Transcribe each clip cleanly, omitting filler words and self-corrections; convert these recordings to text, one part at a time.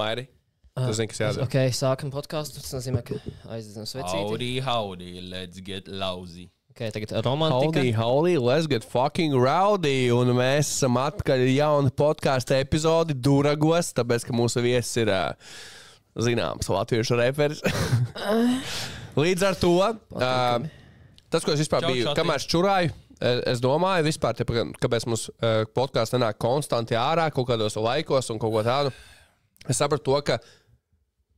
Mairi, tu zini, kas jādara. Ok, sākam podcastu. Tas nozīmē, ka aizdedzam svecīti. Howdy, let's get lousy. Ok, tagad romantika. Howdy, let's get fucking rowdy. Un mēs esam atkaļ jauna podkāsta epizodi Duragos, tāpēc, ka mūsu viesis ir zināms latviešu reperis. Līdz ar to, tas, ko es vispār biju, kamēr čurāju, es domāju vispār, kāpēc mums podkāsts nenāk konstanti ārā kaut kādos laikos un kaut ko tādu. Es sapratu to, ka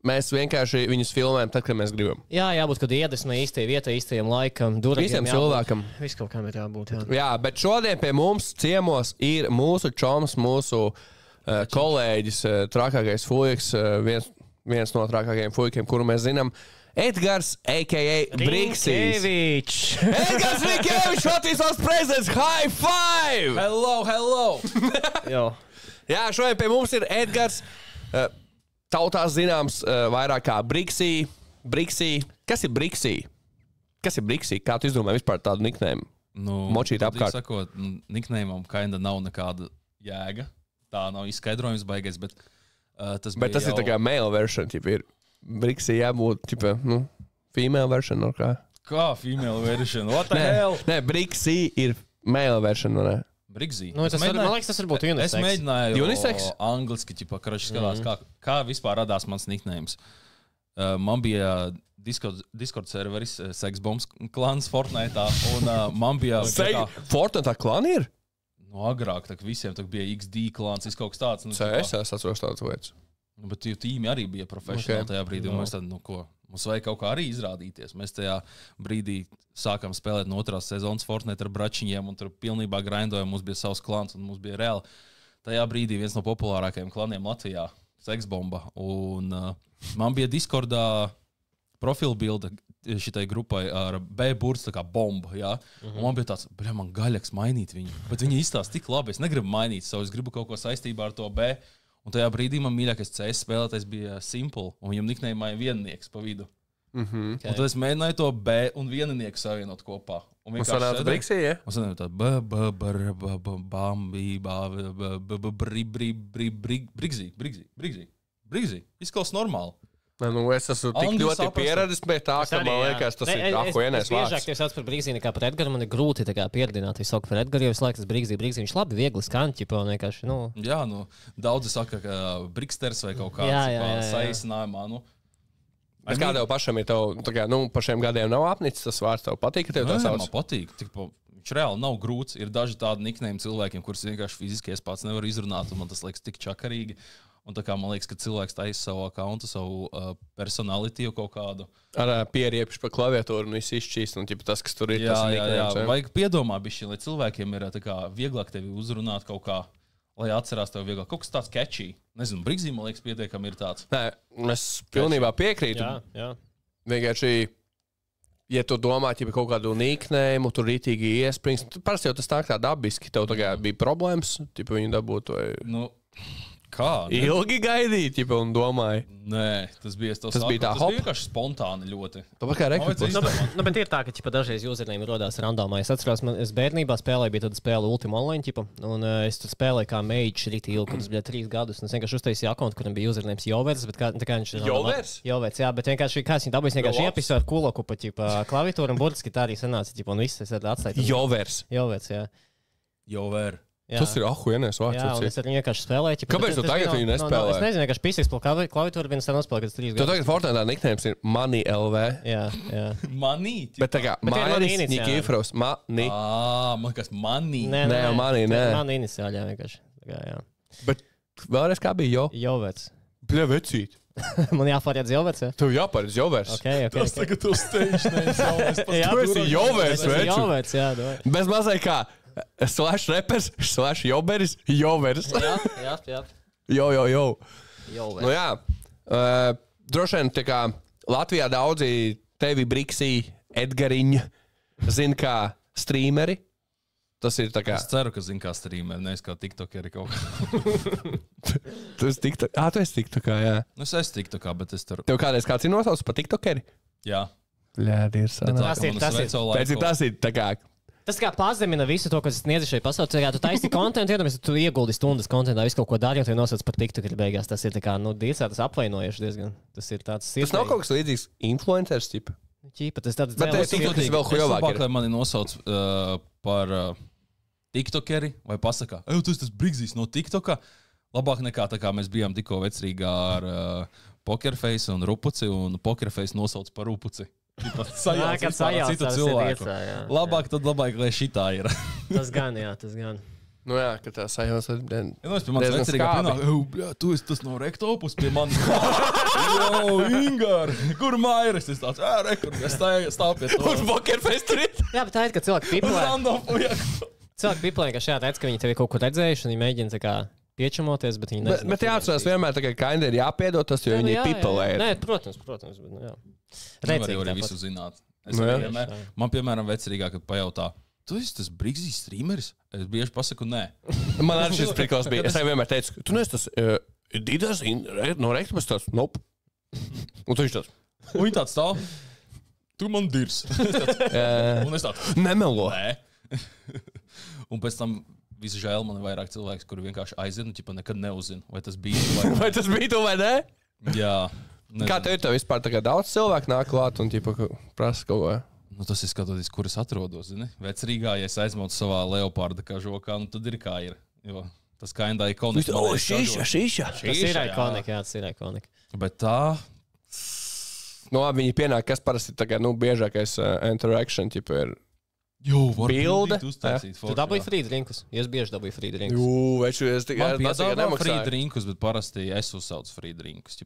mēs vienkārši viņus filmējam tad, kad mēs gribam. Jā, jābūt, kad iedvesmai īstajai vietai, īstajam laikam, īstajam cilvēkam. Viss kaut kam ir jābūt. Jā. Jā, bet šodien pie mums ciemos ir mūsu čoms, mūsu kolēģis, trakākais fujiks, viens no trakākajiem fujikiem, kuru mēs zinām, Edgars, a.k.a. Briksīs. Edgars Rinkēvičs, Latvijas valsts prezidents, high five! Hello! Jā, šodien pie mums ir Edgars, tautās zināms vairāk kā Briksī. Kas ir Briksī? Kā tu izdomāji vispār tādu niknēmu? Močīt apkārt. Sakot, niknēmam kinda nav nekāda jēga. Tā nav izskaidrojums baigais, bet tas bija Bet tas jau... ir tā kā male version, tipa ir Briksī jābūt, tipa, female version, no kā? Kā female version? What the hell? Nē, Briksī ir male version, no ne? Brigzī. Man liekas, tas varbūt unisex. Es mēģināju unisex? Angliski, skatās, kā vispār radās mans niknējums. Man bija Discord serveris, Sexbombs klāns Fortnite'ā, un man bija... Fortnite'ā klāni ir? Agrāk, visiem bija XD klāns, kaut kas tāds. CS, es atceros tādas lietas. Bet tīmi arī bija profesionāli tajā brīdī, un mēs tad, mums vajag kaut kā arī izrādīties. Mēs tajā brīdī sākām spēlēt no otrās sezonas Fortnite ar bračiņiem, un tur pilnībā grindojām, mums bija savs klāns, un mums bija reāli. Tajā brīdī viens no populārākajiem klāniem Latvijā, Sexbomba, un man bija Discordā profilbilde šitai grupai ar B-burts, tā kā bomba, jā. Un man bija tāds, man gaļaks mainīt viņu, bet viņi izstāsta tik labi, es negribu mainīt savu, es gribu kaut ko saistībā ar to B. Un tajā brīdī man mīļākais CS spēlētājs bija Simple, un viņam niknējumā viennieks pa vidu. Un tad es mēģināju to B un viennieku savienot kopā. Un sanāca Briksī, ja? Un sanāca Briksī. Izklausās normāli. Es esmu tik ļoti pieradis pie tā, ka man liekas, tas ir vienais vārds. Biežāk tev sauc par Briksī nekā par Edgaru, man ir grūti pieredināt visu par Edgaru, jo es laiku tas Briksī, viņš labi, viegli skanķi, un vienkārši, Jā, daudzi saka, ka Briksters vai kaut kāds saīsinājumā, Es kā tev pašam ir pa šiem gadiem nav apnicis tas vārds, tev patīk, ka tev tā sauc? Man patīk, viņš reāli nav grūts, ir daži tādi niknējumi cilvēkiem, kurus vienkārši fiziski es pats nevaru izrunāt, un man tas liekas tik čakarīgi. Un tā kā man liekas, ka cilvēks taisa savu accountu, savu personalitīvu kaut kādu. Ar pieriepšu pa klaviatūru un viss izšķīst, un tas, kas tur ir, tas ir niknējums. Jā, vajag piedomā bišķi, lai cilvēkiem ir tā kā vieglāk tevi uzrunāt kaut kā, lai atcerās tev vieglāk. Kaut kas tāds catchy. Nezinu, Briksī, man liekas, pietiekami ir tāds. Nē, es pilnībā piekrītu. Jā. Vienkārši, ja tu domā, ja kaut kādu niknējumu, tur rītīgi iesprings, parasti jau tas tā dabiski, tev tagad bija problēmas, tipa viņi dabūtu vai... Kā? Ilgi gaidīt, ja un domāju. Nē, tas bija tā vienkārši spontāni ļoti. Tāpēc kā rekrutēs. Bet ir tā, ka dažreiz username rodās randomā. Es atceros, es bērnībā spēlēju, bija tāda spēle Ultima Online, un es tur spēlēju kā mage rītīgi ilgi, kad es biju 3 gadus. Es vienkārši uztaisīju akkontu, kuram bija username Jovers, bet kā viņš ir... Jovers, jā, bet vienkārši kāds viņa dabūjis vienkārši iepisu ar kuloku pa klaviatūru, un burtiski tā arī sanāca, un viss es atstāju. Jovers, jā. Jover. Jā. Tas ir vienais vārds. Jā, un es arī vienkārši spēlēju. Kāpēc tu tagad viņu nespēlēji? Es nezinu, vienkārši pīsīgs par klaviatūru, viens tā nospēlēja, kad 3 gadus. Tu tagad Fortnite'ā niknējums ir Money LV. Jā. Money? Bet tā kā Mairis Nikifros, Mani. Man kas Money? Nē, Mani, nē. Mani iniciāļā vienkārši. Jā. Bet vēlreiz kā bija Jovets. Bļa vecīt. Man jāpāriet Jovets, jā? Tev jāpāriet Jovers. Tas tagad tu steidž, nevis Tu esi Jovers, veču. Jovets, jā. Bez mazai kā /repers, /joberis, Jovers. Jā. Jo. Jovers. Jā. Droši vien, tā kā Latvijā daudzi tevi Briksī, Edgariņa zina kā streameri. Tas ir tā kā... Es ceru, ka zina kā streameri, nevis kā tiktokeri kaut kā. Tu esi tiktokā, jā. Es esmu tiktokā, bet es tur... Tev kādreiz kāds ir nosaucis pa tiktokeri? Jā. Bļādi, ir sanāk. Tas ir tā kā Tas kā pazemina visu to, kas sniedz šai pasaulē. Tu taisi kontentu, iedomājies, tu ieguldi stundas kontentā, visu kaut ko dari, un tu nosauc par TikTokeru beigās. Tas ir tā kā, tas apvainojuši diezgan. Tas ir tāds sirdīgi. Tas nav kaut kas līdzīgs influenceris tipa. Ķīpa, tas tāds Bet tas vēl hujovāk ir. Lai mani nosauc par TikTokeri vai pasakā, tas Brigzīs no TikToka. Labāk nekā tā kā mēs bijām tikko vecrīgā ar Pokerface un Rupuci, un Pokerface nosauc par Rupuci. Sajauc citu cilvēku. Labāk, lai šitā ir. Tas gan. Nu jā, ka tā sajauc. Es pie manis vecrīgā pienāk, tu esi tas no Rektopus pie manis. Ingar, kur Mairis? Es tāds, es stāv pie to. Kur Pokerface tur ir? Jā, bet tā ir, ka cilvēki pipulē. Cilvēki pipulē, ka šajā redz, ka viņi tevi kaut ko redzējuši, un viņi mēģina tā kā piečamoties, bet viņi nezina. Bet jāatcerās vienmēr, ka kinda ir jāpiedod tas, jo viņi pipulē. Nē, protams, bet jā. Redzīgi arī visu zināt. Man, piemēram, vecrīgā, kad pajautā, tu esi tas Brigzīs streameris? Es bieži pasaku, nē. Man arī šis prikals bija. Es vienmēr teicu, tu neesi tas Didas no Rektopus tāds, nope. Un tu viņš tāds. Un viņi tāds stāv. Tu man dirs. Un es tāds. Nemelo. Nē. Un pēc tam visu žēl man ir vairāk cilvēks, kuri vienkārši aizina, ķipa nekad neuzina, vai tas bija tu vai ne. Vai tas bija tu vai ne? Jā. Nezinu. Kā tev ir tev vispār tagad daudz cilvēku nāk klāt un ķipa prasa kaut ko? Nu, tas ir skatoties, kur es atrodos, zini. Vecrīgā, ja es aizmautu savā leoparda kažokā, nu tad ir kā ir. Jo tas kinda ikonika. O, šīša. Tas ir ikonika, jā, tas ir ikonika. Bet tā... Nu, viņi pienāk, kas parasti tagad, biežākais interaction, ķipa ir... Bilde. Tu dabūji free drinkus. Es bieži dabūju free drinkus. Veču, es tikai piedāvā free drinkus, bet parasti es uzsaucu free drinkus.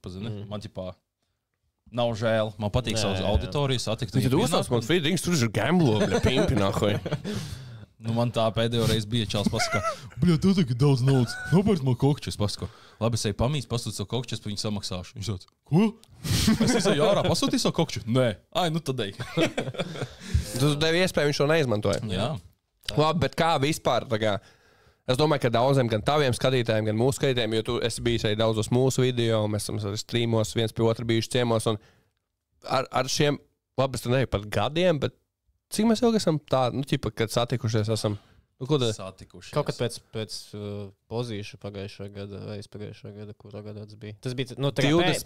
Man ķipā nav žēl. Man patīk savas auditorijas satikt. Tad uzsauc man free drinkus, tur ir gamblo, pimpi nākoj. Nu, man tā pēdējo reizi bija čals pasaka, tu tagad daudz naudas. Nopērc man kokčus, pasaka. Labi, es eju pamīst, pasūtu savu kokčus, pa viņu samaksāšu. Viņš tāds, ko? Es izēju ārā, pasūtīju savu kokču? Nē. Nu tad ej. Tu tev iespēju, viņš to neizmantoja. Jā. Labi, bet kā vispār, es domāju, ka daudziem, gan taviem skatītājiem, gan mūsu skatītājiem, jo tu esi bijis arī daudzos mūsu video, mēs esam arī streamos, viens pie otra bijuši ciemos, un ar šiem, labi, es te neju pat gadiem, bet cik mēs ilgi esam tādi, ķipa, kad satikušies esam? Satikušies. Kaut kad pēc pozīšu pagājušā gada, vai pagājušā gada, kurā gadā tas bija. Tas bija,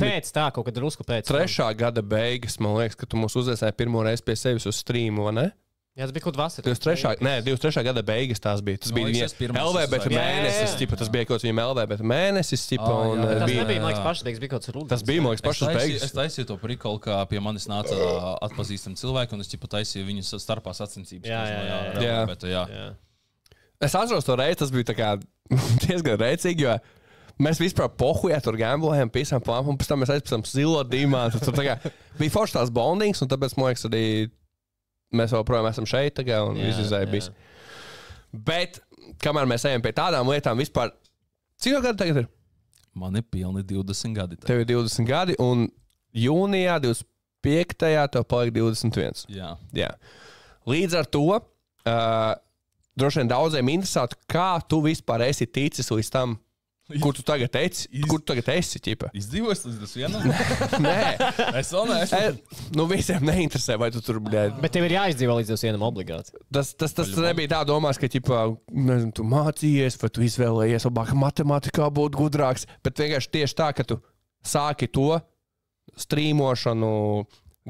pēc tā, kaut kad drusku pēc. 3. gada beigas, man liekas, ka tu mūs uzaicināji pirmo reizi pie sevis uz streamu, vai ne? Jā, tas bija kaut vasarā. 23. gada beigas tās bija. Tas bija viņa LVBT mēnesis, tas bija kaut viņam LVBT mēnesis, un tas nebija, man liekas, pašdiegs, bija kaut kas rudas. Tas bija, man liekas, pašas beigas. Es taisīju to prikolu, kā pie manis nāca atpazīstami cilvēki, un es taisīju viņus starpā sacensības. Jā. Es atceros to reizi, tas bija tā kā diezgan rēcīgi, jo mēs vispār pohujā tur gamblējām, pisām plāmpām, un pēc tam mēs aizpēc zilo dīmātu. Tur tā kā bija forši tās bondings, un tāpēc, man liekas, arī mēs vēl projām esam šeit tagad, un viss izēja bijis. Bet, kamēr mēs ejam pie tādām lietām, vispār, cik jau gadi tagad ir? Man ir pilni 20 gadi. Tev ir 20 gadi, un jūnijā 25. tev paliek 21. Jā. Līdz ar to, droši vien daudziem interesētu, kā tu vispār esi ticis līdz tam, kur tu tagad esi, ķipa. Izdzīvos līdz 21? Nē. Es vēl neesmu. Visiem neinteresē, vai tu tur, bļēd. Bet tev ir jāizdzīvo līdz 21 obligāti. Tas nebija tā domās, ka, ķipa, nezinu, tu mācījies, vai tu izvēlējies, labāk matemātikā būt gudrāks, bet vienkārši tieši tā, ka tu sāki to streamošanu,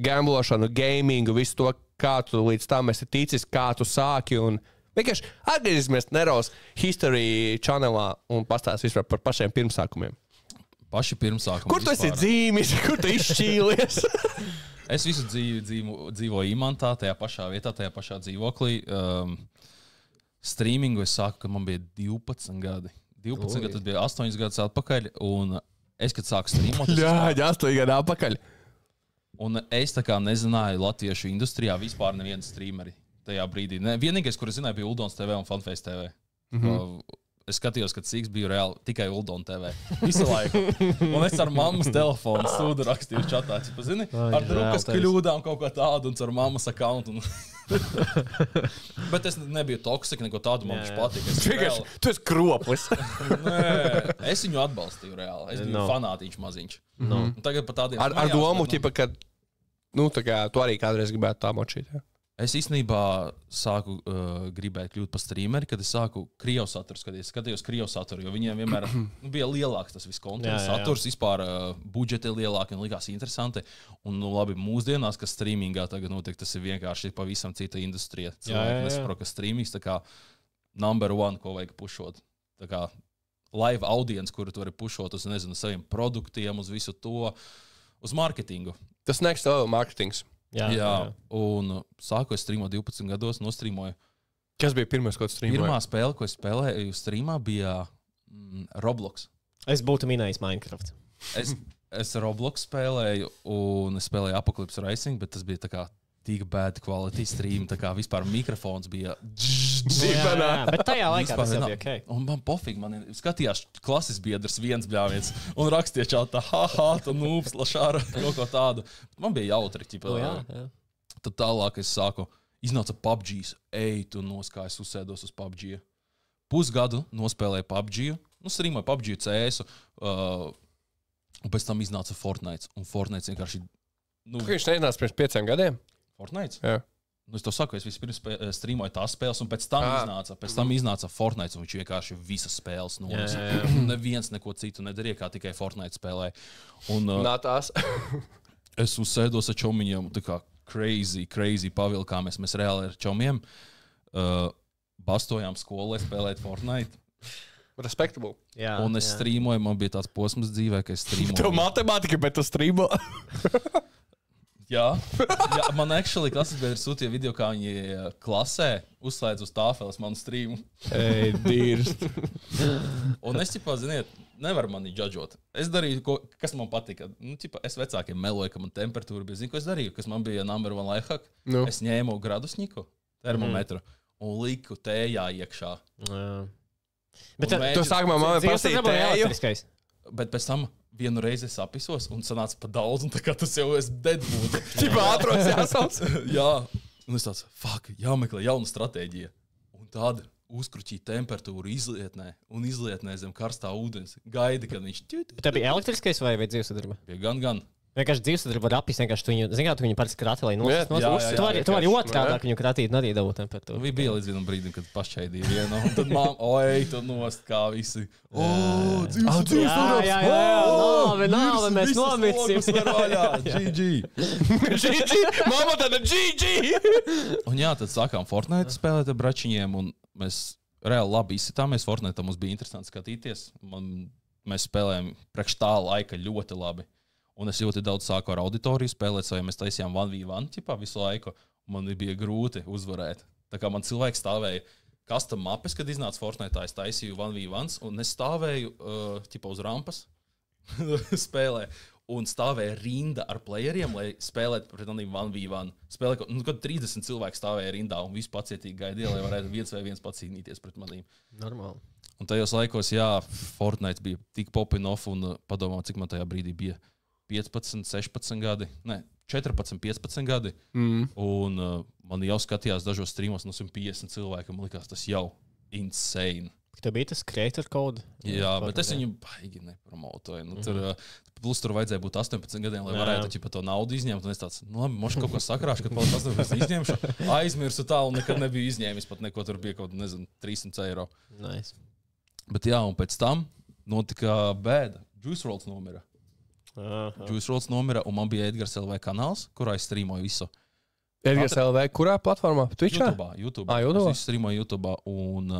gamblošanu, gamingu, visu to, kā tu līdz tam esi ticis, kā tu sāki, un vienkārši atgriezīsimies Neros History channelā un pastāst vispār par pašiem pirmsākumiem. Paši pirmsākumi. Kur tu esi dzīvis? Kur tu izšķīlies? Es visu dzīvi dzīvoju Imantā, tajā pašā vietā, tajā pašā dzīvoklī. Streamingu es sāku, kad man bija 12 gadi. 12 gadi, tas bija 8 gadus atpakaļ, un es, kad sāku streamot... Jā, 8 gadi atpakaļ. Un es tā kā nezināju latviešu industrijā vispār nevienu streameri. Tajā brīdī. Vienīgais, kur es zināju, bija Uldons TV un Funface TV. Es skatījos, kad Sīgs bija reāli tikai Uldon TV. Visu laiku. Un es ar mammas telefonu sūdu rakstīju čatā. Zini, ar drukas kļūdām kaut ko tādu un ar mammas accountu. Bet es nebiju toksika, neko tādu man viņš patika. Tu esi kroplis. Nē, es viņu atbalstīju reāli. Es biju fanātiņš maziņš. Tagad pa tādiem ar domu, ķipa, ka tu arī kādreiz gribētu tā močīt. Ja? Es īstenībā sāku gribēt kļūt par streameri, kad es sāku krievu saturu skatījos krievu saturu, jo viņiem vienmēr bija lielāks tas viss kontents, saturs, vispār budžeti lielāki un likās interesanti. Un, labi, mūsdienās, kas streamingā tagad notiek, tas ir vienkārši pavisam cita industrija. Cilvēki nesaprot, ka streamings tā kā number one, ko vajag pušot. Tā kā live audience, kuru tu vari pušot uz, nezinu, saviem produktiem, uz visu to, uz marketingu. Tas next level marketings. Jā. Un sāku es streamot 12 gados, nostrīmoju. Kas bija pirmais, ko tu streamoji? Pirmā spēle, ko es spēlēju streamā, bija Roblox. Es būtu minējis Minecraft. Es Roblox spēlēju, un es spēlēju Apocalypse Racing, bet tas bija tā kā tik bad quality stream, tā kā vispār mikrofons bija bet tajā laikā tas jau bija ok. Un man pofīgi, man skatījās klases biedrs viens bļāviens un rakstīja čātā, haha, tu nūps, lašāra, kaut ko tādu. Man bija jautri, ķipa. Tad tālāk es sāku, iznāca PUBG, tu noskājas, uzsēdos uz PUBG. Pusgadu nospēlēju PUBG, streamoju PUBG CS, un pēc tam iznāca Fortnite. Un Fortnite vienkārši... Viņš neiznāca pirms 5 gadiem? Fortnite? Jā. Es to saku, es vispirms streamoju tās spēles, un pēc tam iznāca Fortnite, un viņš vienkārši visas spēles nolasa. Neviens neko citu nedarīja, kā tikai Fortnite spēlēja. Nātās. Es uzsēdos ar čomiņiem, tā kā crazy pavilkāmies. Mēs reāli ar čomiem bastojām skolē spēlēt Fortnite. Respectable. Un es streamoju, man bija tāds posms dzīvē, ka es streamoju. Tev matemātika, bet tu streamo. Jā, man actually klases biedri sūtīja video, kā viņi klasē uzslēdz uz tāfeles manu streamu. Ej, dīrs. Un es, ziniet, nevaru mani judžot. Es darīju, kas man patika. Es vecākiem meloju, ka man temperatūra bija. Zinu, ko es darīju, kas man bija number one lifehack. Es ņēmu gradusniku, termometru, un liku tējā iekšā. Bet tu sākumā man prasīja tēju. Bet pēc tam vienu reizi es apisos un sanāca pa daudz, un tā kā tas jau es deadwood. Ķipā ātros jāsauc. Jā, un es tāds, jāmeklē jauna stratēģija. Un tāda uzkruķīja temperatūru izlietnē zem karstā ūdens. Gaidi, kad viņš... Bet tā bija elektriskais vai dzīvesudarba? Bija gan. Vienkārši dzīvesudarba var apist, vienkārši tu viņu parasti krati, lai nosist. Tu vari otrādāk viņu kratīt, arī dabūt temperatūru. Bija līdz vienam brīdim, kad pašķaidīja vienu, un tad tu nost kā visi. Dzīvesudarba! Jā, mēs nomicim. GG! Mama tāda GG! Un jā, tad sākām Fortnite spēlēt ar bračiņiem, un mēs reāli labi izsitāmies. Fortnite mums bija interesanti skatīties. Mēs spēlējām priekš tā laika ļoti labi. Un es ļoti daudz sāku ar auditoriju spēlēt, vai mēs taisījām 1v1 ķipā visu laiku. Man bija grūti uzvarēt. Tā kā man cilvēki stāvēja custom mapes, kad iznāca Fortnite, es taisīju 1v1, un es stāvēju ķipā uz rampas spēlē. Un stāvēja rinda ar playeriem, lai spēlētu pret maniem 1v1. Kad 30 cilvēki stāvēja rindā un visi pacietīgi gaidīja, lai varētu viens vai viens pacīnīties pret maniem. Normāli. Un tajos laikos, Fortnite bija tik popping off, un padomā, cik man tajā brīdī bija 15, 16 gadi, 14, 15 gadi. Un man jau skatījās dažos streamos no 150 cilvēkiem, man likās tas jau insane. Tev bija tas creator code? Jā, bet es viņu baigi nepromotoju. Plus tur vajadzēja būt 18 gadiem, lai varētu to naudu izņemt. Un es tāds, labi, mošu kaut ko sakrāšu, kad paliks 18 izņemšu. Aizmirsu tālu, nekad nebiju izņēmis, pat neko tur bija kaut, 300 eiro. Nice. Bet jā, un pēc tam notika bēda. Juice WRLD nomira. Juice WRLD nomira, un man bija Edgars LV kanāls, kurā es streamoju visu. Edgars LV, kurā platformā? Twitchā? YouTube. YouTube? Es streamoju YouTube, un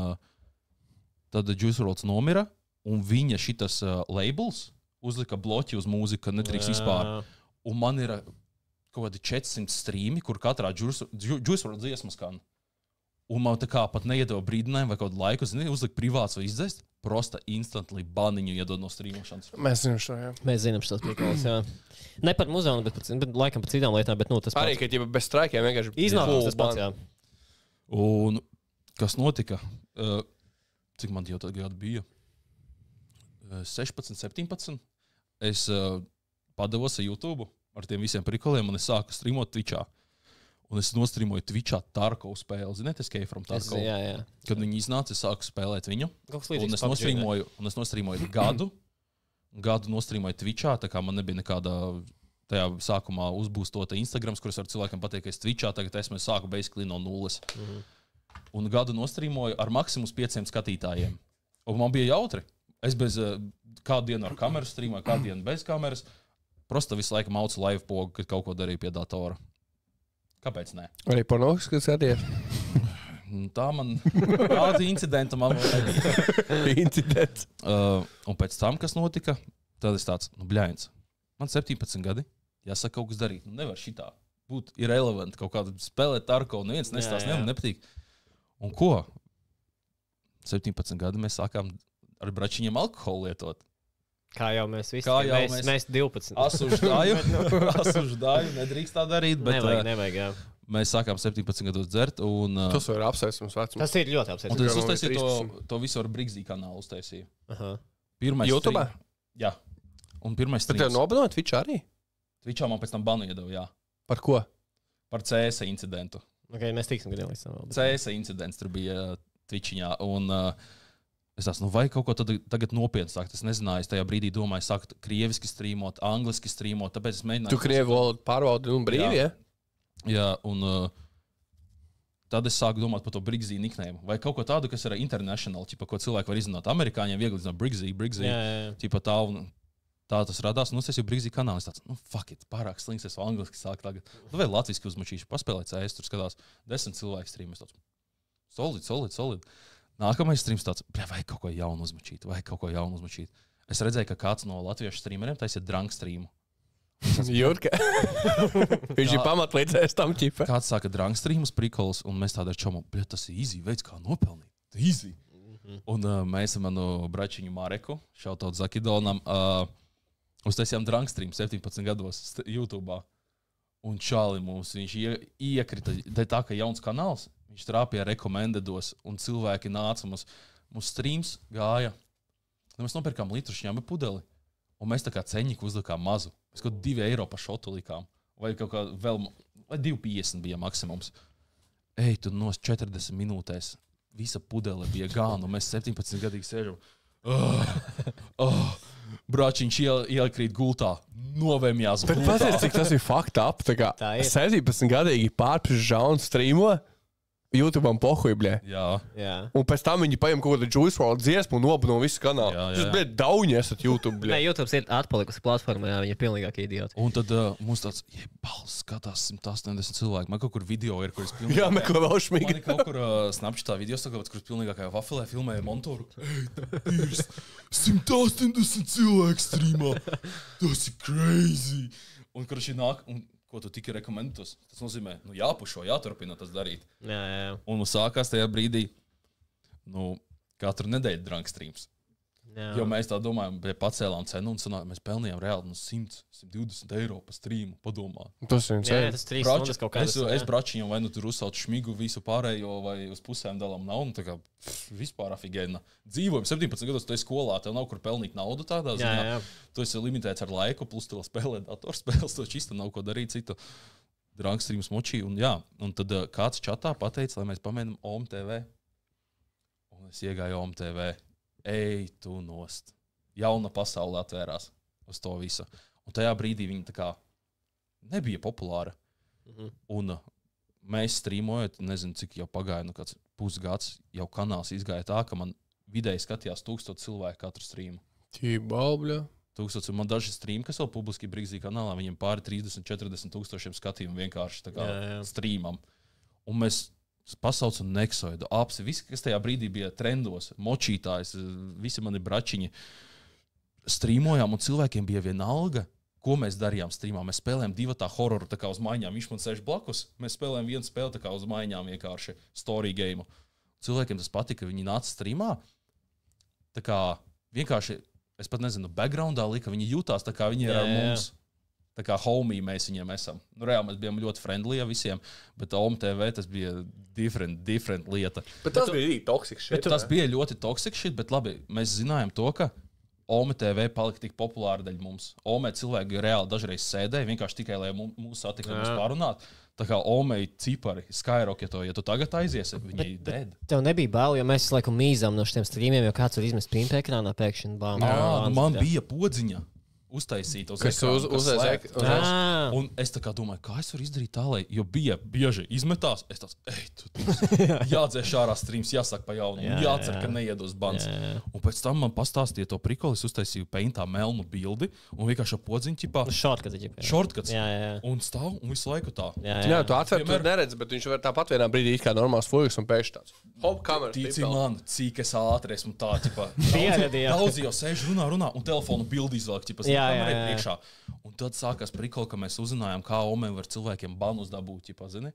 tad Juice WRLD nomira, un viņa šitas labels uzlika bloķi uz mūziku, ka nedrīkst vispār. Un man ir kaut kādi 400 streami, kur katrā Juice WRLD dziesmu skan. Un man tā kā pat neiedeva brīdinājumu vai kaut kādu laiku, uzlika privāts vai izdzēst. Prosta instantly baniņu iedod no streamošanas. Mēs zinām šo, jā. Mēs zinām šos prikals, jā. Ne par muzeonu, bet laikam par citām lietām, bet tas arī, pats. Arī, ka bez straikiem vienkārši iznākums tas pats, jā. Un kas notika? Cik man jau tad gadu bija? 16, 17. Es padevos ar YouTube ar tiem visiem prikoliem, un es sāku streamot Twitchā. Un es nostrīmoju Twitchā Tarkovu spēli. Ziniet, Escape from Tarkovu? Jā. Kad viņi iznāca, es sāku spēlēt viņu. Un es nostrīmoju gadu. Gadu nostrīmoju Twitchā, tā kā man nebija nekāda tajā sākumā uzbūstota Instagrams, kurus var cilvēkiem pateikt, ka es Twitchā tagad esmu sāku basically no nulles. Un gadu nostrīmoju ar maksimums 500 skatītājiem. Un man bija jautri. Es bez kādu dienu ar kameru strīmoju, kādu dienu bez kameras. Prosta visu laiku maucu live pogu, kad kaut ko darīju pie datora. Kāpēc ne? Arī pornoks, kas skaties? Tā man kāda incidenta man nebija. Incidents. Un pēc tam, kas notika, tad es tāds, bļains. Man 17 gadi, jāsaka kaut kas darīt. Nevar šitā būt irrelevant, kaut kādu spēlēt tarko, neviens nestās, nepatīk. Un ko? 17 gadi mēs sākām ar bračiņiem alkoholu lietot. Kā jau mēs visi. Kā jau mēs 12. Asuždāju, nedrīkst tā darīt, bet Nevajag, jā. Mēs sākām 17 gados dzert. Un, Tas var apsēstums vecums. Tas ir ļoti un apsveicams. tad es uztaisīju to visu ar Brigzī kanālu uztaisīju. Pirmais YouTube? Jā. Un pirmais Tad tev nobanoja Twitch arī? Twitchā man pēc tam banu iedeva, jā. Par ko? Par CS incidentu. Okay, mēs tiksim gadiem līdz tam. CS incidents tur bija Twitchiņā. Un es tās, vai kaut ko tagad nopietni sākt. Es nezināju, es tajā brīdī domāju, sākt krieviski strīmot, angliski strīmot. Tāpēc es mēģināju. Tu krievu valodu pārvaldi un brīvi, ja? Jā, un tad es sāku domāt par to Brigzī nickname. Vai kaut ko tādu, kas ir international, ķipa, ko cilvēki var izzināt. Amerikāņiem viegli zināt Brigzī. Ķipa tā, un tā tas radās. Un es jau Brigzī kanālā. Es tāds, fuck it, pārāk slings, es angliski sāku tagad. Vai latviski uzmačīšu, paspēlēt CS, tur skatās 10 cilvēku streamu. Es tāds, solid. Nākamais streams tāds, vajag kaut ko jaunu uzmačīt, Es redzēju, ka kāds no latviešu streameriem taisīja drunk streamu. Jurka. Viņš ir pamatlīdzējis tam ķipa. Kāds sāka drunk streamus, prikols, un mēs tādā ar čomu, tas ir easy veids, kā nopelnīt. Easy. Un mēs ar manu bračiņu Mareku, šautot Zakidonam, uztaisījām drunk streamu 17 gados YouTube. Un čāli mums viņš iekrita, tā kā jauns kanāls, viņš trāpīja rekomendados, un cilvēki nāca mums streams gāja. Mēs nopirkām litrušņām pudeli, un mēs tā kā ceņiku uzlikām mazu. Mēs kaut 2 eiro par šotu likām, vai kaut kā vēl, vai 2,50 bija maksimums. Ej, tu nos 40 minūtēs, visa pudele bija gāna, un mēs 17 gadīgi sēžam. Bračiņš ielikrīt gultā, novēmjās gultā. Bet paties, cik tas ir fucked up, tā kā 17 gadīgi pārpris žaunu streamo, YouTube'am pohuj, bļē. Jā. Un pēc tam viņi paņem kaut kādu Juice WRLD dziesmu un nobano visu kanālu. Jūs, bļē, dauņi esat YouTube, bļē. Nē, YouTube ir atpalikusi platformā, viņi ir pilnīgākie idioti. Un tad mums tāds, balss skatās 180 cilvēki. Man kaut kur video ir, kur es pilnīgākajā... Jā, meklē vēl šmīgi. Man ir kaut kur Snapchatā video sagatavots, kur es pilnīgākajā wafelē filmēju montoru. Ir 180 cilvēku streamā. Tas ir crazy. Un kur šī nāk... Ko tu tikai rekomendētos? Tas nozīmē, jāpušo, jāturpina tas darīt. Jā. Un mums sākās tajā brīdī, katru nedēļu drunk streams. Jo mēs tā domājam, pacēlām cenu un mēs pelnījām reāli 100-120 eiro par streamu, padomā. Tas ir insane. Tas 3 stundas kaut kādas. Es bračiņam vai tur uzsaucu šmigu visu pārējo vai uz pusēm dalām naudu. Tā kā vispār afigēna. Dzīvojam 17 gados, tu esi skolā, tev nav kur pelnīt naudu tādā ziņā. Tu esi limitēts ar laiku, plus tu vēl spēlē datorspēles, to čista nav ko darīt citu. Drunk streams močī un tad kāds čatā pateica, lai mēs pamēģinām OMTV. Un es iegāju OMTV. Ej, tu nost. Jauna pasaule atvērās uz to visu. Un tajā brīdī viņa tā kā nebija populāra. Un mēs streamojot, nezinu, cik jau pagāja, kāds pusgads, jau kanāls izgāja tā, ka man vidēji skatījās 1000 cilvēku katru streamu. Tībalbļa. 1000, man daži streami, kas vēl publiski Brigzī kanālā, viņiem pāri 30-40 tūkstošiem skatījumu vienkārši tā kā streamam. Un mēs pasaucu Nexoidu, apsi, visi, kas tajā brīdī bija trendos, močītājs, visi mani bračiņi streamojām, un cilvēkiem bija vienalga, ko mēs darījām streamā. Mēs spēlējām 2 hororu tā kā uz maiņām, viņš man sēž blakus, mēs spēlējām 1 spēli tā kā uz maiņām vienkārši story game. Cilvēkiem tas patika, viņi nāca streamā, tā kā vienkārši, es pat nezinu, backgroundā lika, viņi jutās tā kā viņi ir ar mums. Tā kā homie mēs viņiem esam. Reāli mēs bijām ļoti friendly visiem, bet OMTV tas bija different lieta. Bet tas bija arī toxic shit. Tas bija ļoti toxic shit, bet labi, mēs zinājām to, ka OMTV palika tik populāra daļa mums. OME cilvēki reāli dažreiz sēdēja, vienkārši tikai, lai mūs satiktu un mūs pārunāt. Tā kā OME cipari skyroketo, ja tu tagad aizies, viņi ir dead. Tev nebija bail, jo mēs laikam mīzām no šiem streamiem, jo kāds var izmest print ekrānā pēkšņi. Man bija podziņa. uztaisīt uz ekrāna. Un es tā kā domāju, kā es varu izdarīt tā, lai, jo bija bieži izmetās, es tāds, jādzēš ārā streams, jāsaka pa jaunu, jācer, ka neiedos bans. Un pēc tam man pastāstīja to prikoli, es uztaisīju Paintā melnu bildi, un vienkārši ar podziņu ķipā. Shortcuts. Un stāv, un visu laiku tā. Jā, tu atver, tu neredzi, bet viņš var tāpat vienā brīdī kā normāls fuiks un pēkšņi tāds. Hop, kamera. Tīci man, cik es ātri esmu tā, ķipā. Daudz jau sēž runā, un telefonu bildi izvēlk, ķipā, kamerai priekšā. Un tad sākās prikoli, ka mēs uzzinājām, kā Omem var cilvēkiem banus dabūt, ķipā, zini?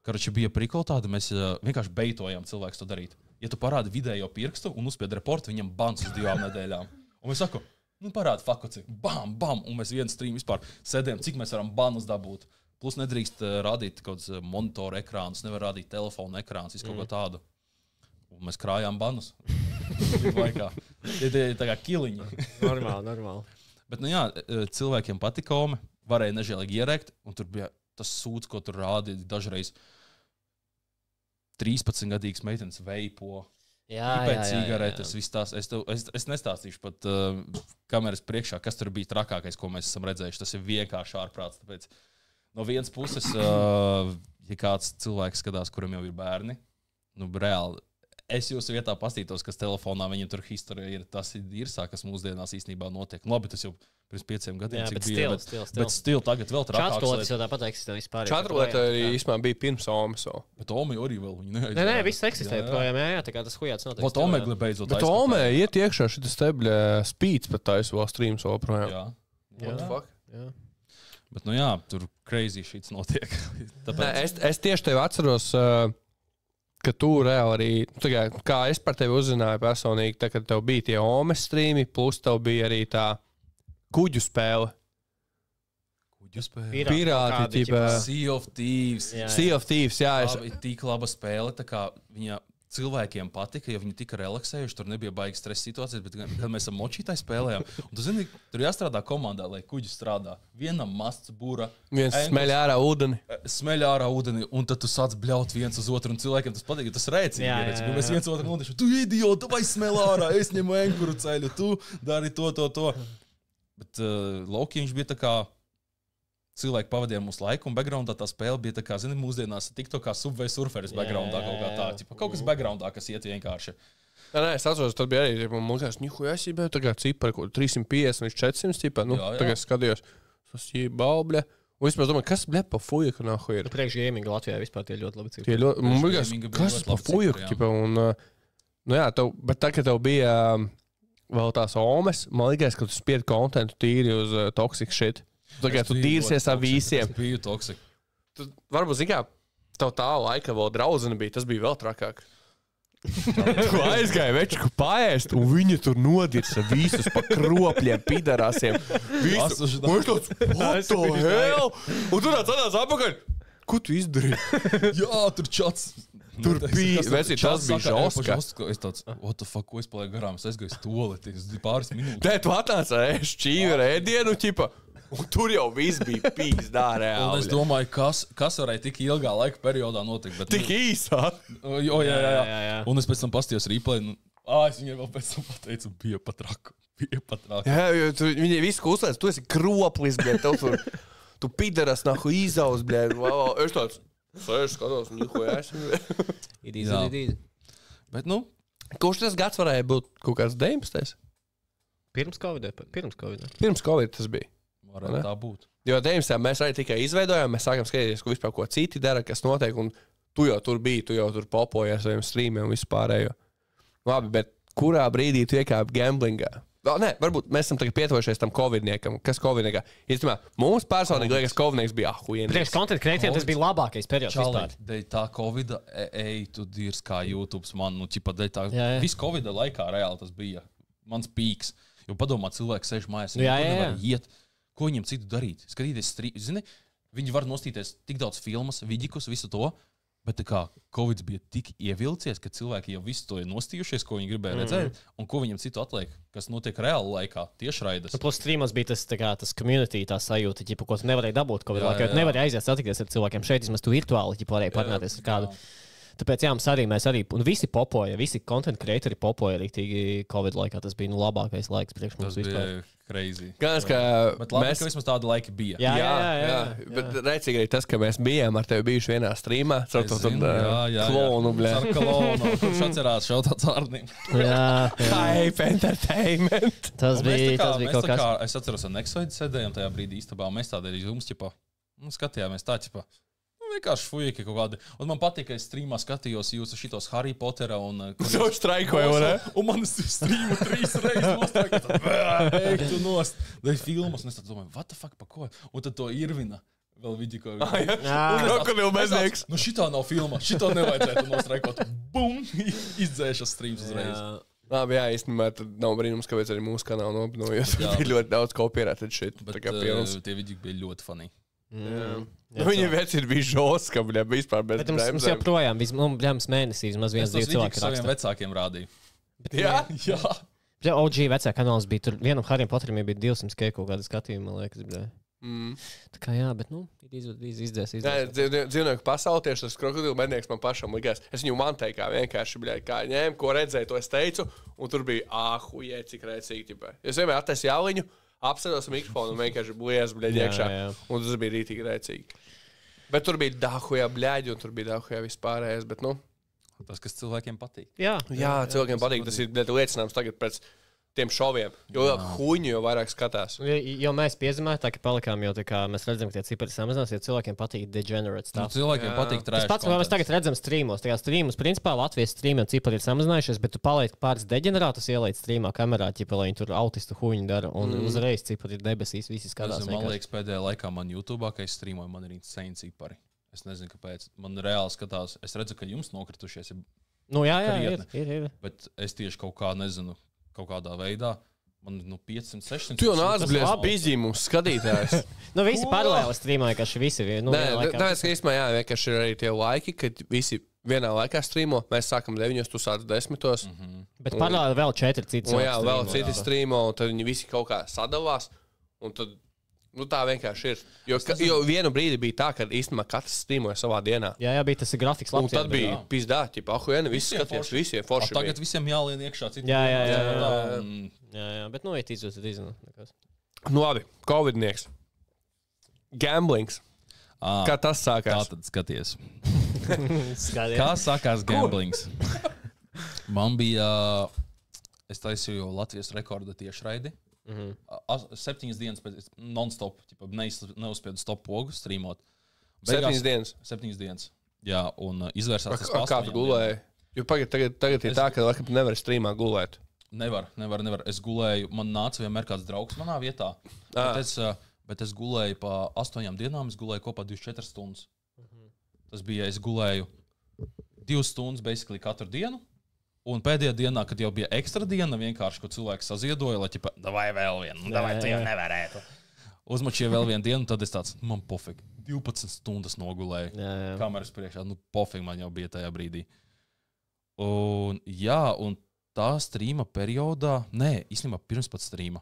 Karoči bija prikoli tāda, mēs vienkārši beitojām cilvēks to darīt. Ja tu parādi vidējo pirkstu un uzspied reportu, viņam bans uz 2 nedēļām. Un mēs saku, parādi fakoci, bam, un mēs vienu streamu vispār sēdējam, cik mēs varam banus dabūt. Plus nedrīkst rādīt kaut kāds monitoru ekrānus, nevar rādīt telefonu ekrānus, visu kaut ko tādu. Un mēs krājām banus. Tie tā kā kiliņi. Normāli. Bet, cilvēkiem patika Ome, varēja nežēlīgi ierēkt, un tur bija tas sūds, ko tur rādīja dažreiz 13-gadīgs meitenes veipo, cigaretes, viss tās. Es nestāstīšu pat kameras priekšā, kas tur bija trakākais, ko mēs esam redzējuši. Tas ir vienkārši ārprāts, tāpēc no vienas puses, ja kāds cilvēks skatās, kuram jau ir bērni, reāli, es jūsu vietā pastītos, kas telefonā viņam tur historija ir, tas ir kas mūsdienās īstenībā notiek. Labi, tas jau pirms 5 gadiem, cik bija, bet stil tagad vēl trakāks. Čatrulētas jau tāpat eksistē vispār. Čatrulēta īstenībā bija pirms Omes. Bet Ome arī vēl viņi neaizvēja. Nē, viss eksistē projām, tā kā tas hujāts notiek. Ot Omegli beidzot aizskatē. Bet Ome iet iekšā šitas tebļa spīts, bet taisa vēl streams vēl projām. Jā. Bet, tur crazy šits notiek. Nē, es tieši tevi atceros, ka tu reāli arī, kā es par tevi uzzināju personīgi, tā, kad tev bija tie Omes streami, plus tev bija arī tā kuģu spēle. Pirāti, ķipā. Sea of Thieves, jā. Tik laba spēle, tā kā viņa cilvēkiem patika, jo viņi tika relaksējuši, tur nebija baigi stresa situācijas, bet kad mēs ar močītāju spēlējām, un tu zini, tur jāstrādā komandā, lai kuģi strādā. Vienam masts būra. Viens smeļ ārā ūdeni, un tad tu sāc bļaut viens uz otru, un cilvēkiem tas patīk, jo tas rēcīgi. Mēs viens otru nodīšu, tu idioti, vai smēl ārā, es ņemu enkuru ceļu, tu dari to. Bet Loki viņš bija tā kā cilvēki pavadīja mūsu laiku, un backgroundā tā spēle bija tā kā, zini, mūsdienās TikTokā Subway Surferis backgroundā kaut kā tā. Kaut kas backgroundā, kas iet vienkārši. Nē, es atceros, tad bija arī, man liekas, ņuhujāsība, tā kā cipari, 350 līdz 400, tipā, tagad skatījos, tas ir balbļa. Un vispār domāju, kas bļa pa fujaku nahu ir? Priekš gaming Latvijā vispār tie ļoti labi cipari. Man liekas, kas pa fujaku, tipā, un, bet tā, ka tev bija vēl tās Omes, man liekas, ka tu spiedi kontentu tīri uz toxic shit. Tagad tu dīrsies ar visiem. Es biju toksik. Varbūt, zin kā, tev tā laika vēl draudzene bija, tas bija vēl trakāk. Tu aizgāji večku paēst, un viņi tur nodirsa visus pa kropļiem, pidarāsiem. Visu. Un es tāds, what the hell? Un tu tāds atnāc apakaļ. Ko tu izdarīji? Jā, tur čats. Tur bija, tas bija žoska. Es tāds, what the fuck, ko es palieku garām? Es aizgāju toaleties, pāris minūtes. Tē, tu atnāc ēst čīvi ēdienu, ķipa. Un tur jau viss bija pīzdā reāli. Un es domāju, kas varēja tik ilgā laika periodā notikt. Bet, tik īsā? Jā. Un es pēc tam pastījos replay. Es viņai vēl pēc tam pateicu, bija pat raku. Jā, jo viņi visu, ko uzlēdz, tu esi kroplis, bļē, tu pidaras nahu izauz, bļē. Es tāds, sēž skatos, ko esmu. Idīd. Bet, kurš tas gads varēja būt kaut kāds 19? Pirms Covid. Pirms Covid tas bija. Varētu tā būt. Jo 19. mēs arī tikai izveidojām, mēs sākām skatīties, ko vispār ko citi dara, kas notiek, un tu jau tur biji, tu jau tur popoji ar saviem streamiem un vispārējo. Labi, bet kurā brīdī tu iekāpi gamblingā? Nē, varbūt mēs esam tagad pietuvojušies tam covidniekam. Kas covidniekā? Īstenībā, mums personīgi liekas, covidnieks bija huienieks. Priekš content creatoriem tas bija labākais periods vispār. Dēļ tā covida, tu dirs kā YouTubes man, dēļ tā, viss covida laikā reāli tas bija mans pīks. Jo padomā, cilvēki sēž mājās, viņi nevar iet. Ko viņam citu darīt? Skatīties, zini, viņi var nostīties tik daudz filmas, vidikus, visu to, bet tā kā Covid bija tik ievilcies, ka cilvēki jau visu to ir nostījušies, ko viņi gribēja redzēt, un ko viņam citu atliek, kas notiek reāli laikā, tiešraides. Plus streamos bija tas community, tā sajūta, ķipa, ko tu nevarēji dabūt Covid laikā, jo nevarēji aiziet satikties ar cilvēkiem šeit, vismaz tu virtuāli, ķipa, varēji parunāties ar kādu. Tāpēc, jā, mēs arī, un visi popoja, visi content creatori popoja rīktīgi Covid laikā. Tas bija labākais laiks priekš mums vispār. Crazy. Gan, ka bet labi, ka vismaz tāda laika bija. Jā. Bet rēcīgi arī tas, ka mēs bijām ar tevi bijuši vienā streamā. Klonu, blē. Ar klonu. Kurš atcerās šautāt ārnīm? Jā. Hype entertainment. Tas bija kaut kas. Es atceros, ar Nexoidu sēdējām tajā brīdī istabā. Mēs tādēļ jums, skatījāmies tā, vienkārši fuiki kaut kādi. Un man patīk, ka es streamā skatījos jūs šitos Harry Pottera un... Šo straikoju, ne? Un man streamu 3 reizes nostraikoju. Eiktu nost. Dai filmas. Un es tad domāju, what the fuck, pa ko? Un tad to Irvina vēl vidi, ko... Krokodilu beznieks. Nu šitā nav filma. Šitā nevajadzētu nostraikot. Bum! Izdzēšas streams uzreiz. Labi, jā, īstenībā tad nav brīnums, kāpēc arī mūsu kanālu nopinojos. Bija ļoti daudz kopierētad šeit. Bet tie vidi bija ļoti funny. Viņa veci ir bijis žos, ka viņa vispār bez bremzēm. Mums joprojām, mums mēnesīs, maz viens divi cilvēki raksta. Saviem vecākiem rādīju. Jā? Jā. OG vecā kanāls bija tur, vienam Harry Potterim bija 200 kaut kāda skatījuma, man liekas. Tā kā jā, bet, izdzēs. Dzīvnieku pasauli tieši tas krokodilu mednieks man pašam likās. Es viņu mantēju kā vienkārši, kā ņēmu, ko redzēju, to es teicu, un tur bija, cik rēcīgi, Es vienmēr attaisu jāliņu, apsēdos mikrofonu un vienkārši blēs, iekšā. Un tas bija rītīgi rēcīgi. Bet tur bija dahujā bļaģi, un tur bija dahujā vispārējais, bet, Tas, kas cilvēkiem patīk. Jā, cilvēkiem patīk. Tas ir liecināms tagad pēc tiem šoviem. Jo huņi jau vairāk skatās. Jo mēs piezemējām, tā ka palikām, jo tā kā mēs redzam, ka tie cipari samazinās, jo cilvēkiem patīk degenerate stuff. Cilvēkiem patīk trash. Tas pats, ko mēs tagad redzam streamos. Tajā streamos, principā, Latvijas streamiem cipari ir samazinājušies, bet tu paliek pāris degenerātus ieliec streamā kamerā, lai viņi tur autistu huņi dara, un uzreiz cipari ir debesīs, visi skatās. Man liekas, pēdējā laikā man YouTube, ka es streamoju, man ir insane cipari. Es nezinu, kāpēc. Man reāli skatās, es redzu, ka jums nokritušies. Ir. Bet es tieši kaut kā nezinu. Kaut kādā veidā. Man 500, 600. Tu jau nāc, bļēs, pīzīmus skatītājs. Visi paralēli streamoja, ka visi Nē, es īstenībā, vienkārši ir arī tie laiki, kad visi vienā laikā streamo. Mēs sākam 9, tu sāc 10. Bet paralēli vēl 4 citi. Jā, vēl citi streamo, un tad viņi visi kaut kā sadalās. Un tad, tā vienkārši ir. Jo vienu brīdi bija tā, ka īstenībā katrs streamoja savā dienā. Jā, bija tas grafiks labs. Un tad bija pizdā, visi skatījās, visiem forši. Tagad visiem jālien iekšā citi. Jā, bet iet izzina. Labi, Covidnieks. Gamblings. Kā tas sākās? Tā tad skaties. Kā sākās gamblings? Man bija, es taisīju Latvijas rekorda tiešraidi. 7 dienas pēc non-stop, neuzspiedu stop pogu streamot. 7 dienas? 7 dienas. Jā, un izvērsās tas pats. Kā tu gulēji? Jo tagad ir tā, ka laikam nevar streamā gulēt. Nevar. Es gulēju, man nāca vienmēr kāds draugs manā vietā. Bet es gulēju pa 8 dienām, es gulēju kopā 24 stundas. Tas bija, es gulēju 2 stundas basically katru dienu. Un pēdējā dienā, kad jau bija ekstra diena, vienkārši, ko cilvēks saziedoja, lai davai vēl vienu, davai tu jau nevarētu. Uzmačīja vēl vienu dienu, tad es tāds, man pofig, 12 stundas nogulēju kameras priekšā, pofig man jau bija tajā brīdī. Un tā streama periodā, īstenībā pirms pat streama,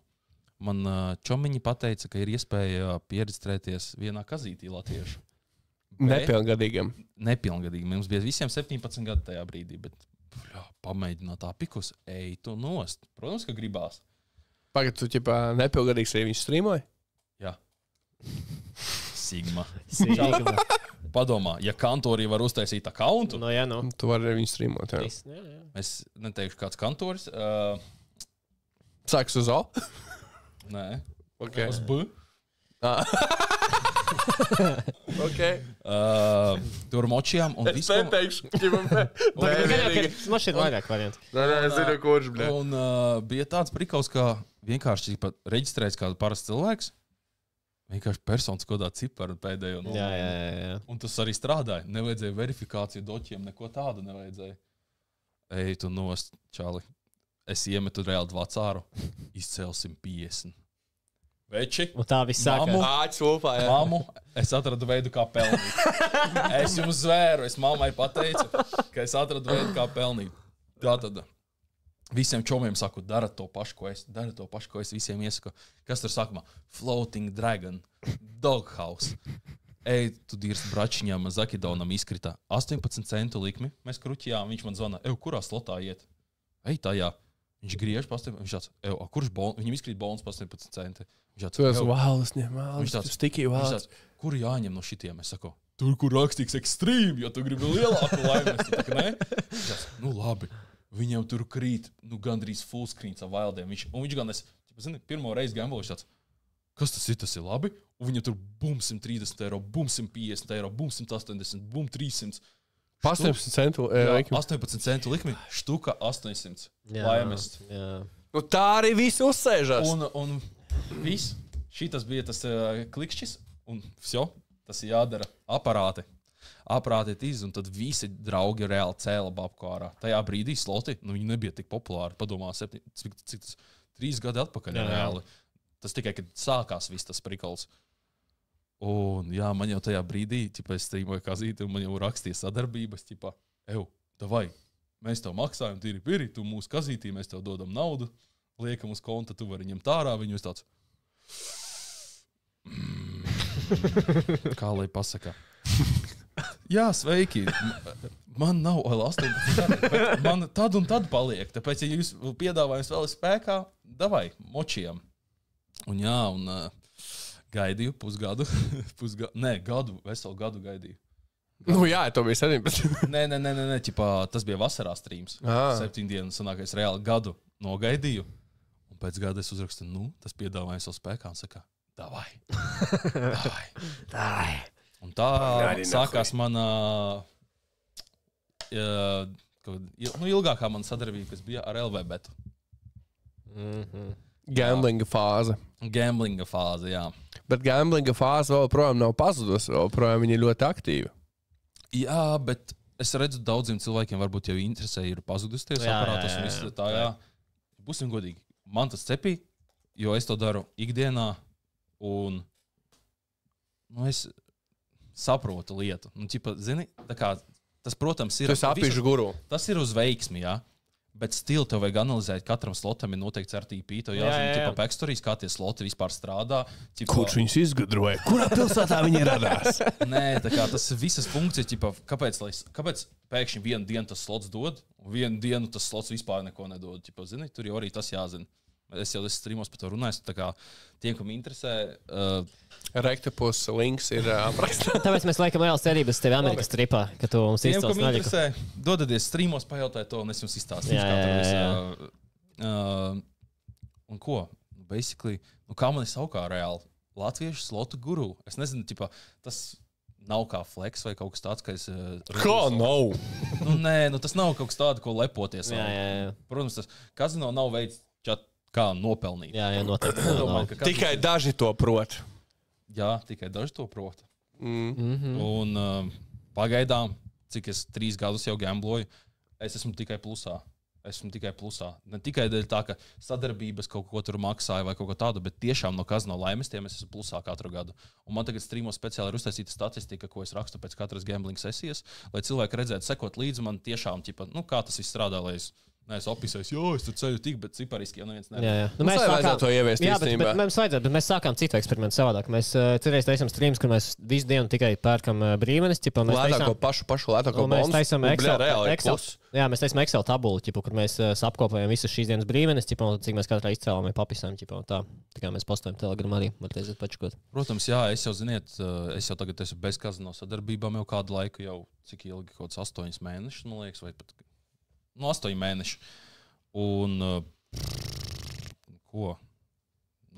man čomiņi pateica, ka ir iespēja pieregistrēties vienā kazītī latviešu. Nepilngadīgam. Mums bija visiem 17 gadi tajā brīdī, bet pamēģināt tā pikus, ej tu nost. Protams, ka gribās. Pagad, tu nepilngadīgs arī viņš streamoja? Jā. Sigma. Padomā, ja kantori var uztaisīt accountu, tu vari arī viņu streamot. Es neteikšu, kāds kantoris. Sāks uz O? Nē. Okay. Uz B. Tur močījām un visu. Es neteikšu. Man šeit vairāk varianti. Nē, es zinu, kurš, bļē. Un bija tāds prikals, ka vienkārši reģistrējas kā parasts cilvēks. Vienkārši personas kodā ciparu pēdējo no. Jā. Un tas arī strādāja. Nevajadzēja verifikāciju doķiem, neko tādu nevajadzēja. Ej, tu nost, čali. Es iemetu reāli vacāru. Izcelsim 50. Veči. Un tā viss sākās. Māmu, es atradu veidu, kā pelnīt. Es jums zvēru, es mammai pateicu, ka es atradu veidu, kā pelnīt. Tātad visiem čomiem saku, dara to pašu, ko es visiem iesaku. Kas tur sākumā? Floating Dragon, Doghouse. ej, tu dirst bračiņām, Zakidonam izkrita 18 centu likmi. Mēs kruķījām, viņš man zvana, kurā slotā iet? Ej, tajā. Viņš griež pa 18, viņš tāds, kurš bonus? Viņam izkrīt bonus pa 18 centi. Viņš tāds, Tu esi valsts, Viņš tāds, sticky valsts. kur jāņem no šitiem? Es saku, tur, kur rakstīgs ekstrīm, jo tu gribi lielāku laimi. Es tā kā, ne? Viņš tāds, labi. Viņam tur krīt, gandrīz full screens ar wildiem. Viņš gan es, zini, pirmo reizi gambolu, viņš tāds, kas tas ir labi? Un viņa tur bum 130 eiro, bum 150 eiro, bum 180, bum 300. 18 centu likmi. 18 centu likmi, štuka 800. Jā, Laimes. jā. Nu, tā arī viss uzsēžas. Un viss, šitas bija tas klikšķis, un vso, tas ir jādara aparāti. Aparāti tīz, un tad visi draugi reāli cēla babku ārā. Tajā brīdī sloti, viņi nebija tik populāri. Padomā, cik tas 3 gadi atpakaļ reāli. Tas tikai, kad sākās viss tas prikols. Un jā, man jau tajā brīdī, es streamoju kazīti, un man jau rakstīja sadarbības, davai, mēs tev maksājam, piri, tu mūsu kazītī, mēs tev dodam naudu, liekam uz konta, tu vari ņemt ārā, viņus tāds. Kā lai pasaka? Jā, sveiki. Man nav 18 gadi, bet man tad un tad paliek. Tāpēc, ja jūs piedāvājums vēl ir spēkā, davai, močiem. Un jā, gaidīju pusgadu. Veselu gadu gaidīju. Nu jā, to bija 17. Nē, tas bija vasarā streams. 7 dienas sanākais reāli gadu nogaidīju. Un pēc gada es uzrakstu, tas piedāvājums vēl spēkā un saka, davai. Un tā sākās mana ilgākā mana sadarbība, kas bija ar LV betu. Gamblinga fāze. Gamblinga fāze, jā. Bet gamblinga fāze vēl projām nav pazudusi, vēl projām viņi ir ļoti aktīvi. Jā, bet es redzu, daudziem cilvēkiem varbūt jau interesē ir pazudusi ties aparātus un viss tā, jā. Būsim godīgi. Man tas cepī, jo es to daru ikdienā un es saprotu lietu. Zini, tā kā tas, protams, ir... Tu esi apīšu guru. Tas ir uz veiksmi, jā. Bet stilu tev vajag analizēt, katram slotam ir noteikts RTP. Tev jāzina, backstories, kā tie sloti vispār strādā. Kurš viņus izgudroja? Kurā pilsētā viņi radās? Nē, tā kā tas visas funkcijas, kāpēc pēkšņi vienu dienu tas slots dod, un vienu dienu tas slots vispār neko nedod. Zini, tur jau arī tas jāzina. Es jau streamos par to runāju, tā kā tiem, kam interesē... Rektapus links ir aprakstā. Tāpēc mēs laikam lielas cerības tevi Amerikas tripā, ka tu mums izcels naļiku. Tiem, kam interesē, dodadies streamos, pajautāj to, un es jums izstāstīšu, kā tur viss. Un ko? Basically, kā man ir saukā reāli? Latviešu slotu guru. Es nezinu, tas nav kā flex vai kaut kas tāds, ka es... Kā nav? Nē, tas nav kaut kas tāds, ko lepoties. Jā. Protams, tas kazino nav veids kā nopelnīt. Jā, noteikti. Tikai daži to prot. Jā, tikai daži to prot. Un pagaidām, cik es 3 gadus jau gambloju, es esmu tikai plusā. Ne tikai dēļ tā, ka sadarbības kaut ko tur maksāja vai kaut ko tādu, bet tiešām no kazino laimestiem es esmu plusā katru gadu. Un man tagad streamos speciāli ir uztaisīta statistika, ko es rakstu pēc katras gambling sesijas, lai cilvēki redzētu, sekot līdzi man tiešām, kā tas viss strādā, lai es neesmu opisējis, es tur ceļu tik, bet cipariski jau neviens nevar. Jā. Mēs vajadzētu to ieviest īstenībā. Bet mēs sākām citu eksperimentu savādāk. Mēs citreiz taisām streams, kur mēs visu dienu tikai pērkam brīmenes. Lētāko pašu lētāko bonus. Mēs taisām Excel. Jā, mēs taisām Excel tabulu, kur mēs apkopējam visas šīs dienas brīmenes, cik mēs katrā izcēlām vai papisām. Tā kā mēs postojam Telegram arī, var teikt pačukot. Protams, jā, es jau tagad esmu bez kazino sadarbībām jau kādu laiku, jau cik ilgi, kaut kāds 8 mēnešus, man liekas, vai pat 8 mēneši. Un ko?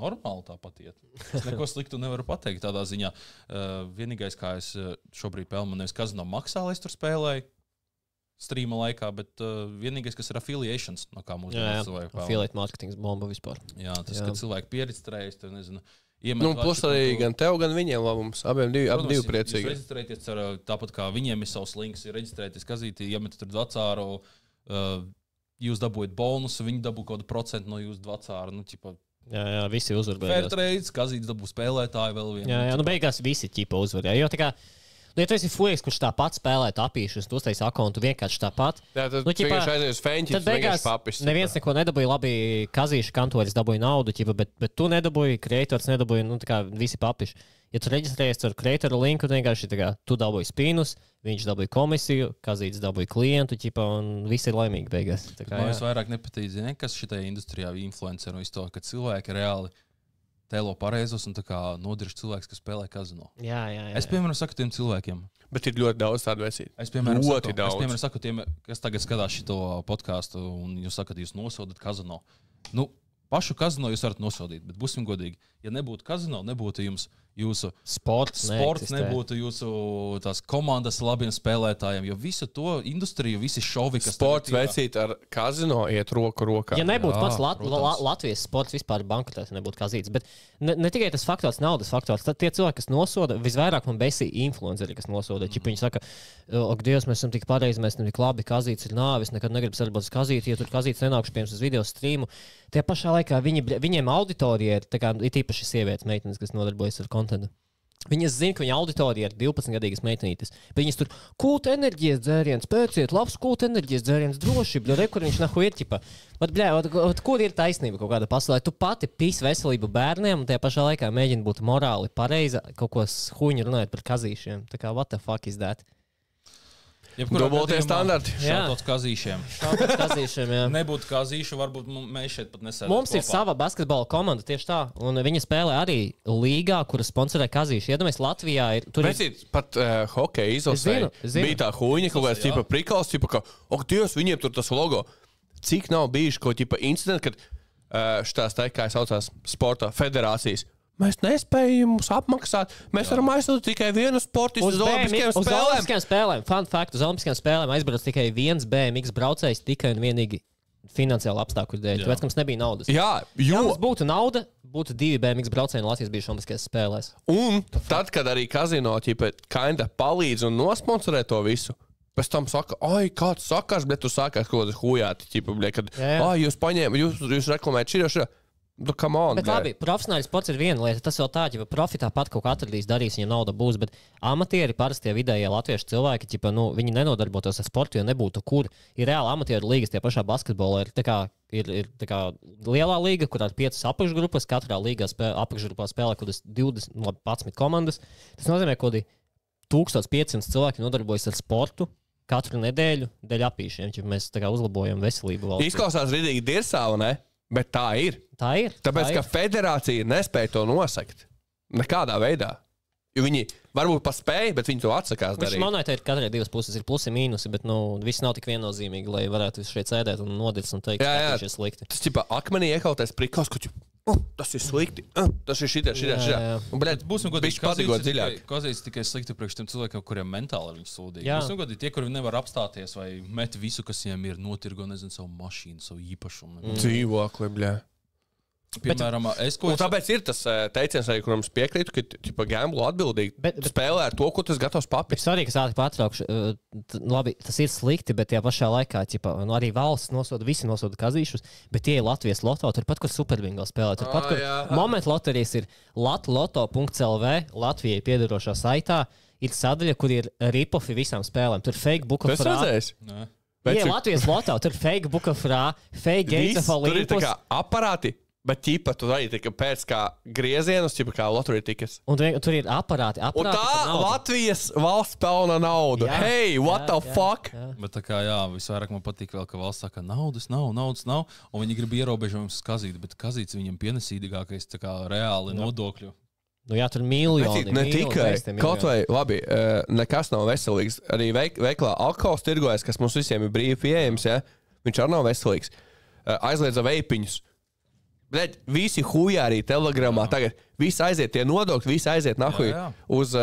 Normāli tāpat iet. Es neko sliktu nevaru pateikt tādā ziņā. Vienīgais, kā es šobrīd pelnu, man nevis kazino maksā, lai es tur spēlēju streama laikā, bet vienīgais, kas ir affiliations, no kā mūsu cilvēki pelna. Affiliate marketings bomba vispār. Jā, tas, kad cilvēki pieregistrējas, tev nezinu. Plus arī gan tev, gan viņiem labums. Abiem divi priecīgi. Jūs reģistrēties tāpat kā viņiem ir savs links, reģistrēties kazītī, iemetat tur dvacāru, jūs dabūjat bonusu, viņi dabū kaut kādu procentu no jūsu dvacāra. Jā, visi uzvar beigās. Fairtrades, kazīts dabū spēlētāji vēl vienu. Jā, beigās visi ķipa uzvar. Jo tā kā ja tu esi fueks, kurš tāpat spēlē tapīšus, tu uztaisi akontu vienkārši tāpat. Jā, tad vienkārši aizies feņķis, tad beigās neviens neko nedabūja, labi, Kazīša kantoris dabūja naudu, bet tu nedabūji, kreators nedabūja, nu tā kā visi papiši. Ja tu reģistrējies ar kreatoru linku, tad vienkārši tā kā tu dabūji spīnus, viņš dabūja komisiju, Kazīts dabūja klientu, un viss ir laimīgi beigās. Tā kā, man vairāk nepatīk, zini, kas šitai industrijā influencer un to, ka cilvēki reāli tēlo pareizos un tā kā nodirž cilvēks, kas spēlē kazino. Jā. Es, piemēram, saku tiem cilvēkiem. Bet ir ļoti daudz tādu vecību. Es, piemēram, saku tiem, kas tagad skatās šito podkāstu un jūs sakat, jūs nosodat kazino. Nu, pašu kazino jūs varat nosodīt, bet būsim godīgi. Ja nebūtu kazino, nebūtu jums jūsu sports nebūtu jūsu tās komandas labiem spēlētājiem, jo visu to industriju, visi šovi, kas sports vecīt ar kazino iet roku rokā. Ja nebūtu pats Latvijas sports vispār bankrotēs, nebūtu Kazīts, bet ne tikai tas faktors, naudas faktors, tad tie cilvēki, kas nosoda, visvairāk man besī influenceri, kas nosoda. Viņi saka, ak, Dievs, mēs esam tik pareizi, mēs esam tik labi, Kazīts ir nāvis, nekad negribu sarbūt uz Kazīti, ja tur Kazīts nenākšu pirms uz video streamu. Tie pašā laikā viņiem auditorija ir īpaši sievietes meitenes, kas nodarbojas ar kontentu. Viņas zina, ka viņa auditorija ir 12-gadīgas meitenītes. Bet viņas tur kulta enerģijas dzēriens, pēciet, labs kulta enerģijas dzēriens, droši, bļa, kur viņš nahu ir, ķipa. Kur ir taisnība kaut kāda pasaulē? Tu pati pīs veselību bērniem un tajā pašā laikā mēģini būt morāli pareiza, kaut ko huņu runājot par kazīšiem. Tā kā, what the fuck is that? Dubultie standarti. Šautots Kazīšiem. Jā. Nebūtu Kazīšu, varbūt mēs šeit pat nesēdētu. Mums ir sava basketbola komanda, tieši tā. Un viņa spēlē arī līgā, kura sponsorē Kazīšu. Iedomājies, Latvijā ir... Pat hokeja izlasē bija tā huņa, kaut kāds tipa prikals, tipa, ka, ok, Dievs, viņiem tur tas logo. Cik nav bijuši kaut tipa incidenti, kad šitās tā, kā saucās, sporta federācijas. Mēs nespējam mums apmaksāt. Mēs varam aizsūtīt tikai vienu sportistu uz Olimpiskajām spēlēm. Fun fact, uz Olimpiskajām spēlēm aizbrauc tikai viens BMX braucējs tikai un vienīgi finansiāli apstākļu dēļ. Tāpēc, ka mums nebija naudas. Ja mums būtu nauda, būtu 2 BMX braucēji no Latvijas bijuši Olimpiskajās spēlēs. Un tad, kad arī kazino kinda palīdz un nosponsorē to visu, pēc tam saka, ai, kāds sakars, bet tu sākās kaut kādas hujāti, kad, ai, jūs reklamējat šī. Come on, bet labi, profesionāls sports ir viena lieta. Tas vēl tā, ja profitā pat kaut ko atradīs, darīs, viņam nauda būs. Bet amatieri, parastie vidējie latviešu cilvēki, viņi nenodarbotos ar sportu, jo nebūtu kur. Ir reāli amatieru līgas, tie pašā basketbolā. Ir lielā līga, kurā ir 5 apakšgrupas. Katrā līgā apakšgrupā spēlē kaut kādas 11 komandas. Tas nozīmē, ka 1500 cilvēki nodarbojas ar sportu katru nedēļu dēļ apīšiem, ja mēs uzlabojam veselību valsts. Izklausās ridīgi dirsāvu, ne? Bet tā ir. Tāpēc, ka federācija nespēja to nosakt. Nekādā veidā. Jo viņi varbūt paspēja, bet viņi to atsakās darīt. Manai tā ir katrai 2 puses. Ir plusi, mīnusi, bet viss nav tik viennozīmīgi, lai varētu šeit sēdēt un nodits un teikt, ka tas ir slikti. Tas ķipā akmenī iekautais prikals, ka tas ir slikti. Tas ir šitā. Bet būsim godīgi, Kazīts tikai slikti priekš tiem cilvēkiem, kuriem mentāli ir viņi sūdīgi. Būsim godīgi, tie, kuri nevar apstāties vai met visu, kas viņiem ir, notirgo, nezinu, savu mašīnu, savu īpašumu. Dzīvokli, bļā. Piemēram, tāpēc ir tas teiciens, arī, kuram es piekrītu, ka gamblu atbildīgi spēlē ar to, ko tas gatavs papīrs. Sorry, ka ātri pārtraukšu. Labi, tas ir slikti, bet tajā pašā laikā arī valsts nosoda, visi nosoda Kazīšus, bet tie ir Latvijas loto, turpat, kur Superbingo spēlē. Turpat, kur moment loterijas ir latloto.lv, Latvijai piederošā saitā, ir sadaļa, kur ir ripofi visām spēlēm. Tur fake book of frā. Jā, Latvijas loto, tur fake book of frā, fake gates of Olympus. Tur ir tā kā aparāti. Bet ķipa, tu arī tika pēc kā griezienus, ķipa kā loterija tikas. Un tur ir aparāti. Un tā Latvijas valsts pelna naudu. Jā, hey, what the fuck? Jā. Bet tā kā, visvairāk man patīk vēl, ka valsts saka, naudas nav. Un viņi grib ierobežojumus Kazīti, bet Kazīts viņam pienesīgākais tā kā reāli nodokļu. Nu jā, tur miljoni. Ne tikai. Kaut vai, labi, nekas nav veselīgs. Arī veiklā alkohols tirgojas, kas mums visiem ir brīvi pieejams, ja? Viņš arī nav veselīgs. Aizliedza veipiņus. Bļaļ, visi hujā arī telegramā tagad. Visi aiziet tie nodokļi, visi aiziet nahuj uz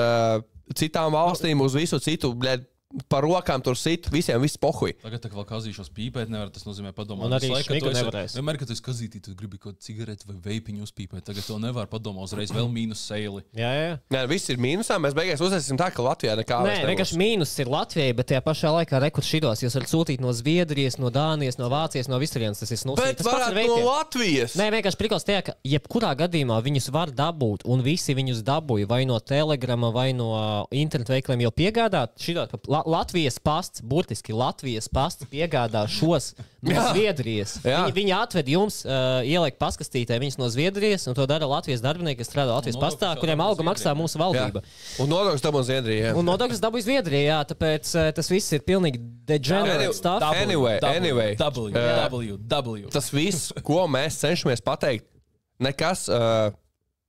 citām valstīm, uz visu citu, bļaļ, par rokām tur sit, visiem viss pohuj. Tagad tā kā vēl kazīšos pīpēt, nevar, tas nozīmē padomāt. Un arī šmigu nevarēs. Vienmēr, kad tu esi kazītī, tu gribi kaut cigareti vai veipiņu uzpīpēt. Tagad to nevar padomāt uzreiz vēl mīnus seili. Jā. Nē, viss ir mīnusā, mēs beigās uzsēsim tā, ka Latvijā nekā Nē, vienkārši mīnus ir Latvijai, bet tajā pašā laikā rekurs šitos. Jūs varat sūtīt no Zviedrijas, no Dānijas, no Vācijas, no visturienes. Tas ir Bet varētu no Latvijas. Nē, vienkārši prikals tie, ka jebkurā gadījumā viņus var dabūt, un visi viņus dabūja vai no Telegrama, vai no internetu veikaliem jau piegādāt. Latvijas pasts, burtiski Latvijas pasts piegādā šos no Zviedrijas. Viņi atved jums, ieliek paskastītē viņus no Zviedrijas, un to dara Latvijas darbinieki, kas strādā Latvijas pastā, kuriem algu maksā mūsu valdība. Un nodokļus dabūja Zviedrijā. Un nodokļus dabūja Zviedrijā, tāpēc tas viss ir pilnīgi degenerate stuff. Anyway. W. Tas viss, ko mēs cenšamies pateikt, nekas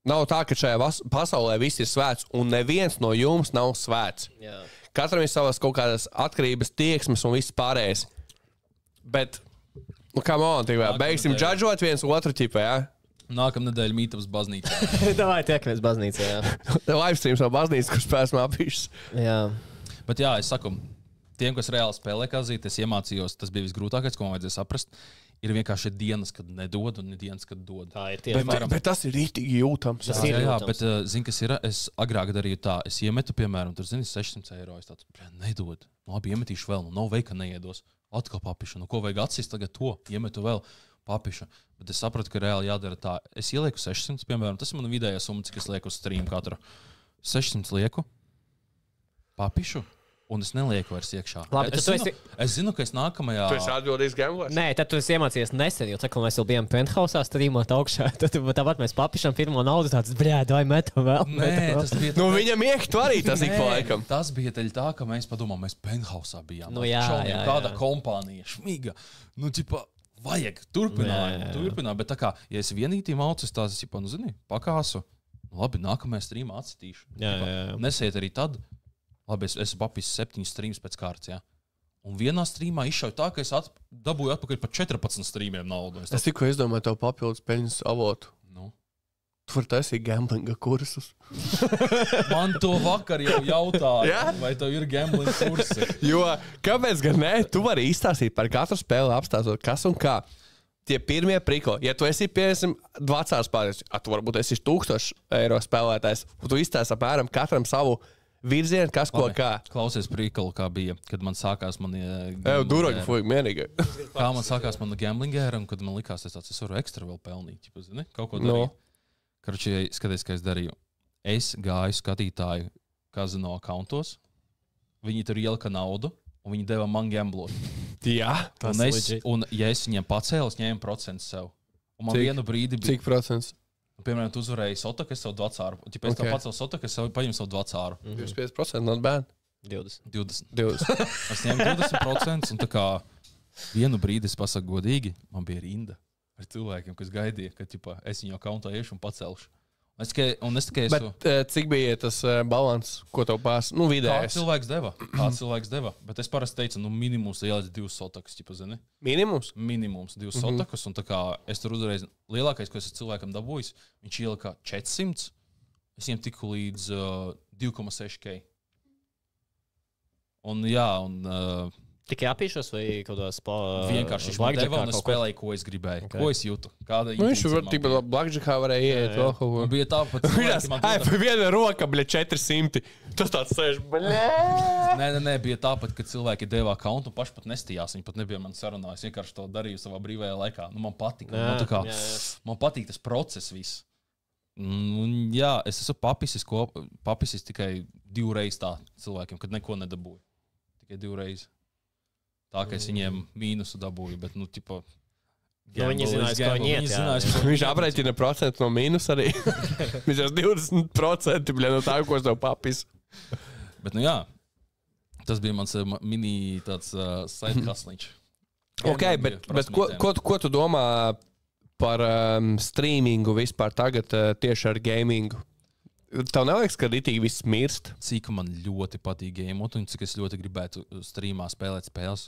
nav tā, ka šajā pasaulē viss ir svēts, un neviens no jums nav svēts. Jā. Katram ir savas kaut kādas atkarības, tieksmes un viss pārējais. Bet, come on, beigsim džadžot viens otru ķipē, jā? Nākamā nedēļa mītavas baznīcā. Davai tiekamies baznīcā, jā. Livestreams no baznīcas, kurš spēsim apīšas. Jā. Bet jā, es saku, tiem, kas reāli spēlē kazīt, es iemācījos, tas bija visgrūtākais, ko man vajadzēja saprast. Ir vienkārši dienas, kad nedod, un dienas, kad dod. Tā ir tieši. Bet tas ir rītīgi jūtams. Jā, bet zini, kas ir? Es agrāk darīju tā, es iemetu, piemēram, tur, zini, 600 eiro. Es tāds, nedod. Labi, iemetīšu vēl, nav veika neiedos. Atkal papišu. Ko vajag atsist tagad to? Iemetu vēl papišu. Bet es sapratu, ka reāli jādara tā. Es ielieku 600, piemēram, tas ir mana vidējā summa, cik es lieku uz stream katru. 600 lieku, papišu. Un es nelieku vairs iekšā. Labi, es zinu, ka es nākamajā... Tu esi atbildīgs gamblers? Nē, tad tu esi iemācījies nesen, jo tā, ka mēs jau bijām penthousā streamot augšā. Tad tāpat mēs papišam pirmo naudu tāds, vai metam vēl. Nē, tas bija... Nu, viņam iektu arī tas ik pa laikam. Tas bija teļ tā, ka mēs padomām, mēs penthousā bijām. Nu, jā. Kāda kompānija, šmiga. Nu, ķipa, vajag turpināt. Bet tā kā, ja es vienītī maucas tās, ķipa, nu, zini, pakāsu. Labi, nākamajā streamā atsitīšu. Jā. Nesiet arī tad. Labi, es esmu papis 7 streams pēc kārtas, jā. Un vienā streamā izšauju tā, ka es dabūju atpakaļ par 14 streamiem naudu. Es tikko izdomāju tev papildus peļņas avotu. Nu? Tu vari taisīt gamblinga kursus. Man to vakar jau jautāja, Jā? vai tev ir gamblinga kursi. Jo, kāpēc gan ne? Tu vari izstāstīt par katru spēli, apstāstot kas un kā. Tie pirmie priko. Ja tu esi, piemēram, vecārs pārējais, tu varbūt esi 1000 eiro spēlētājs, un tu izstāsti apmēram katram savu virzienu, kas ko kā. Klausies prikalu, kā bija, kad man sākās mani... Duraļu fuj, mierīgi. Kā man sākās mana gamblingēra, un kad man likās, es varu ekstra vēl pelnīt. Zini? Kaut ko darīju. Karuči, skaties, kā es darīju. Es gāju skatītāju kazino accountos, viņi tur ielika naudu, un viņi deva man gamblot. Jā, un ja es viņiem pacēlu, es ņēmu procentu sev. Un man vienu brīdi bija... Cik procents? Piemēram, tu uzvarēji sotaku, es savu dvacāru. Ja pēc tam pacēlu sotaku, es paņemu savu dvacāru. 25% not bad. 20. Es ņēmu 20%, un tā kā vienu brīdi es pasaku godīgi, man bija rinda ar cilvēkiem, kas gaidīja, ka es viņu akauntā iešu un pacelšu. Bet cik bija tas balans, ko tev pās? Nu, vidējais. Kāds cilvēks deva. Bet es parasti teicu, minimums ieliec 2 sotakas, zini? Minimums? Minimums 2 sotakas, un tā kā es tur uzreiz, lielākais, ko es cilvēkam dabūjis, viņš ielika 400, es viņam tiku līdz 2,6K. Un jā, Tikai apīšos vai kaut kādās vienkārši viņš man deva un es spēlēju, ko es gribēju. Okay. Ko es jūtu? Viņš var blackjackā varēja iet vēl kaut ko. Bija tāpat. Viena roka, 400. Tas tāds sēž, Nē, bija tāpat, kad cilvēki deva accountu un paši pat nestījās. Viņi pat nebija man sarunā. Es vienkārši to darīju savā brīvajā laikā. Man patika. Man patīk tas process viss. Jā, es esmu papisis tikai 2 reizes tā cilvēkiem, kad neko nedabūju. Tikai 2 reizes. Tā, ka es viņiem mīnusu dabūju, bet, viņi zināja, ko viņi iet. Viņš aprēķina procentu no mīnus arī. Viņš ir 20% no tā, ko es tev papis. Bet, jā, tas bija mans mini tāds side hustliņš. Ok, bet ko tu domā par streamingu vispār tagad tieši ar gamingu? Tev neliekas, ka ritīgi viss mirst? Cik man ļoti patīk gamot, un cik es ļoti gribētu streamā spēlēt spēles.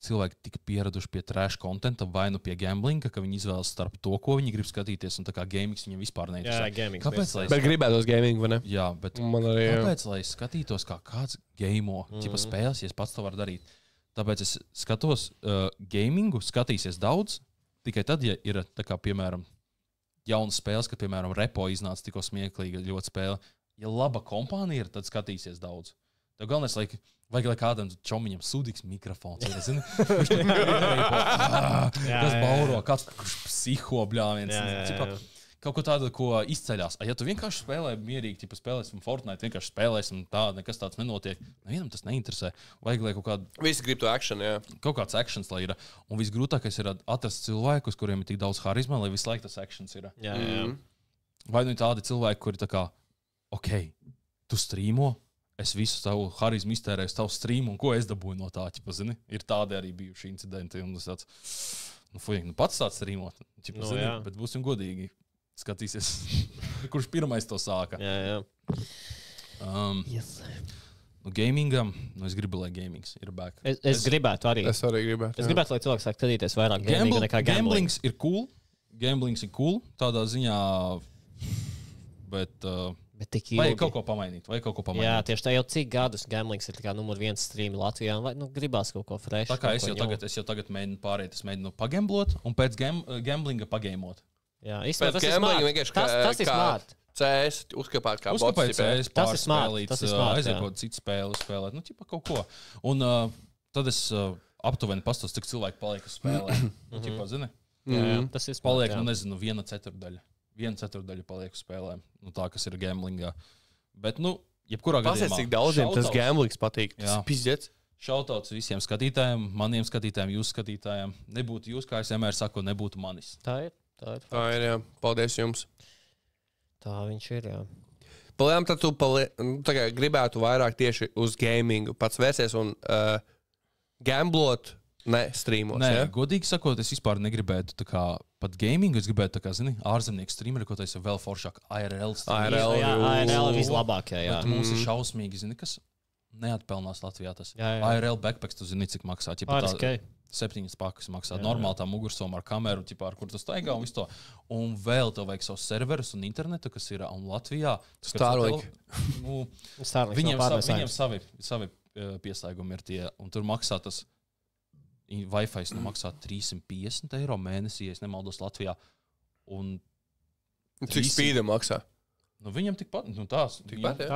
cilvēki tika pieraduši pie trash contenta vai nu pie gamblinga, ka viņi izvēlas starp to, ko viņi grib skatīties, un tā kā gamings viņam vispār neinteresē. Jā, gaming. Kāpēc? Bet gribētos gaming, vai ne? Jā, bet Man arī, jā. kāpēc, lai es skatītos, kā kāds gaimo, tipa spēles, ja es pats to varu darīt? Tāpēc es skatos gamingu, skatīsies daudz, tikai tad, ja ir, tā kā, piemēram, jaunas spēles, kad, piemēram, Repo iznāca tikko smieklīga ļoti spēle. Ja laba kompānija ir, tad skatīsies daudz. Tev galvenais, vajag, lai kādam čomiņam sūdīgs mikrofons. Ir, zini? Kas bauro, kāds psiho bļāviens. Kaut ko tādu, ko izceļās. Ja tu vienkārši spēlē mierīgi, tipa spēlēsim Fortnite, vienkārši spēlēsim tādu, nekas tāds nenotiek. Nevienam tas neinteresē. Vajag, lai kaut kāda... Visi grib to action, jā. Kaut kāds actions, lai ir. Un visgrūtākais ir atrast cilvēkus, kuriem ir tik daudz harizma, lai visu laiku tas actions ir. Jā. Vai nu tādi cilvēki, kuri tā kā, ok, tu strīmo, es visu savu harizmu iztērēju tavu streamu, un ko es dabūju no tā, ķipa, zini? Ir tādi arī bijuši incidenti, un tas tāds, pats tāds streamot, ķipa, zini, bet būsim godīgi, skatīsies, kurš pirmais to sāka. Jā. Yes. Gamingam, es gribu, lai gamings ir back. Es gribētu arī. Es arī gribētu. Es gribētu, lai cilvēks sāk skatīties vairāk gamingu nekā gambling. Gamblings ir cool, tādā ziņā, bet tik ilgi. Vajag kaut ko pamainīt. Jā, tieši tā jau cik gadus gamblings ir numur 1 stream Latvijā, vai gribās kaut ko fresh. Tā kā es jau tagad mēģinu pārēt, es mēģinu pagamblot un pēc gamblinga pagamot. Jā, īstenībā tas ir smart. CS uzkāpāt kā bots. Uzkāpāt CS pārspēlīts, aiziet kaut citu spēli spēlēt, ķipa kaut ko. Un tad es aptuveni pastos, cik cilvēki paliek uz spēlē. Ķipa, zini? Jā, tas ir smart. Paliek, nezinu, 1/4. 1/4 paliek uz spēlēm. Tā, kas ir gamblingā. Bet, jebkurā gadījumā... Pasies, cik daudziem tas gamblings patīk. Tas ir pizdzets. Šautauts visiem skatītājiem, maniem skatītājiem, jūsu skatītājiem. Nebūtu jūs, kā es vienmēr saku, nebūtu manis. Tā ir, jā. Paldies jums. Tā viņš ir, jā. Palējām, tad tu gribētu vairāk tieši uz gamingu. Pats vērsies un gamblot, ne streamos. Nē, ja? Godīgi sakot, es vispār negribētu tā kā pat gamingu. Es gribētu, tā kā, zini, ārzemnieku streameri, ko tas ir vēl foršāk. IRL streameri. IRL ir vislabākie, jā. Bet mums ir šausmīgi, zini, kas neatpelnās Latvijā tas. Jā. IRL backpacks, tu zini, cik maksā. 7 pakas maksā. Normāli tā mugursoma ar kameru, ar kur tu staigā un visu to. Un vēl tev vajag savus serverus un internetu, kas ir un Latvijā. Starlink. Viņiem savi pieslēgumi ir tie, un tur maksā tas Wi-Fi maksā 350 eiro mēnesī, ja es nemaldos Latvijā. Un cik spīda maksā? Viņam tikpat, tā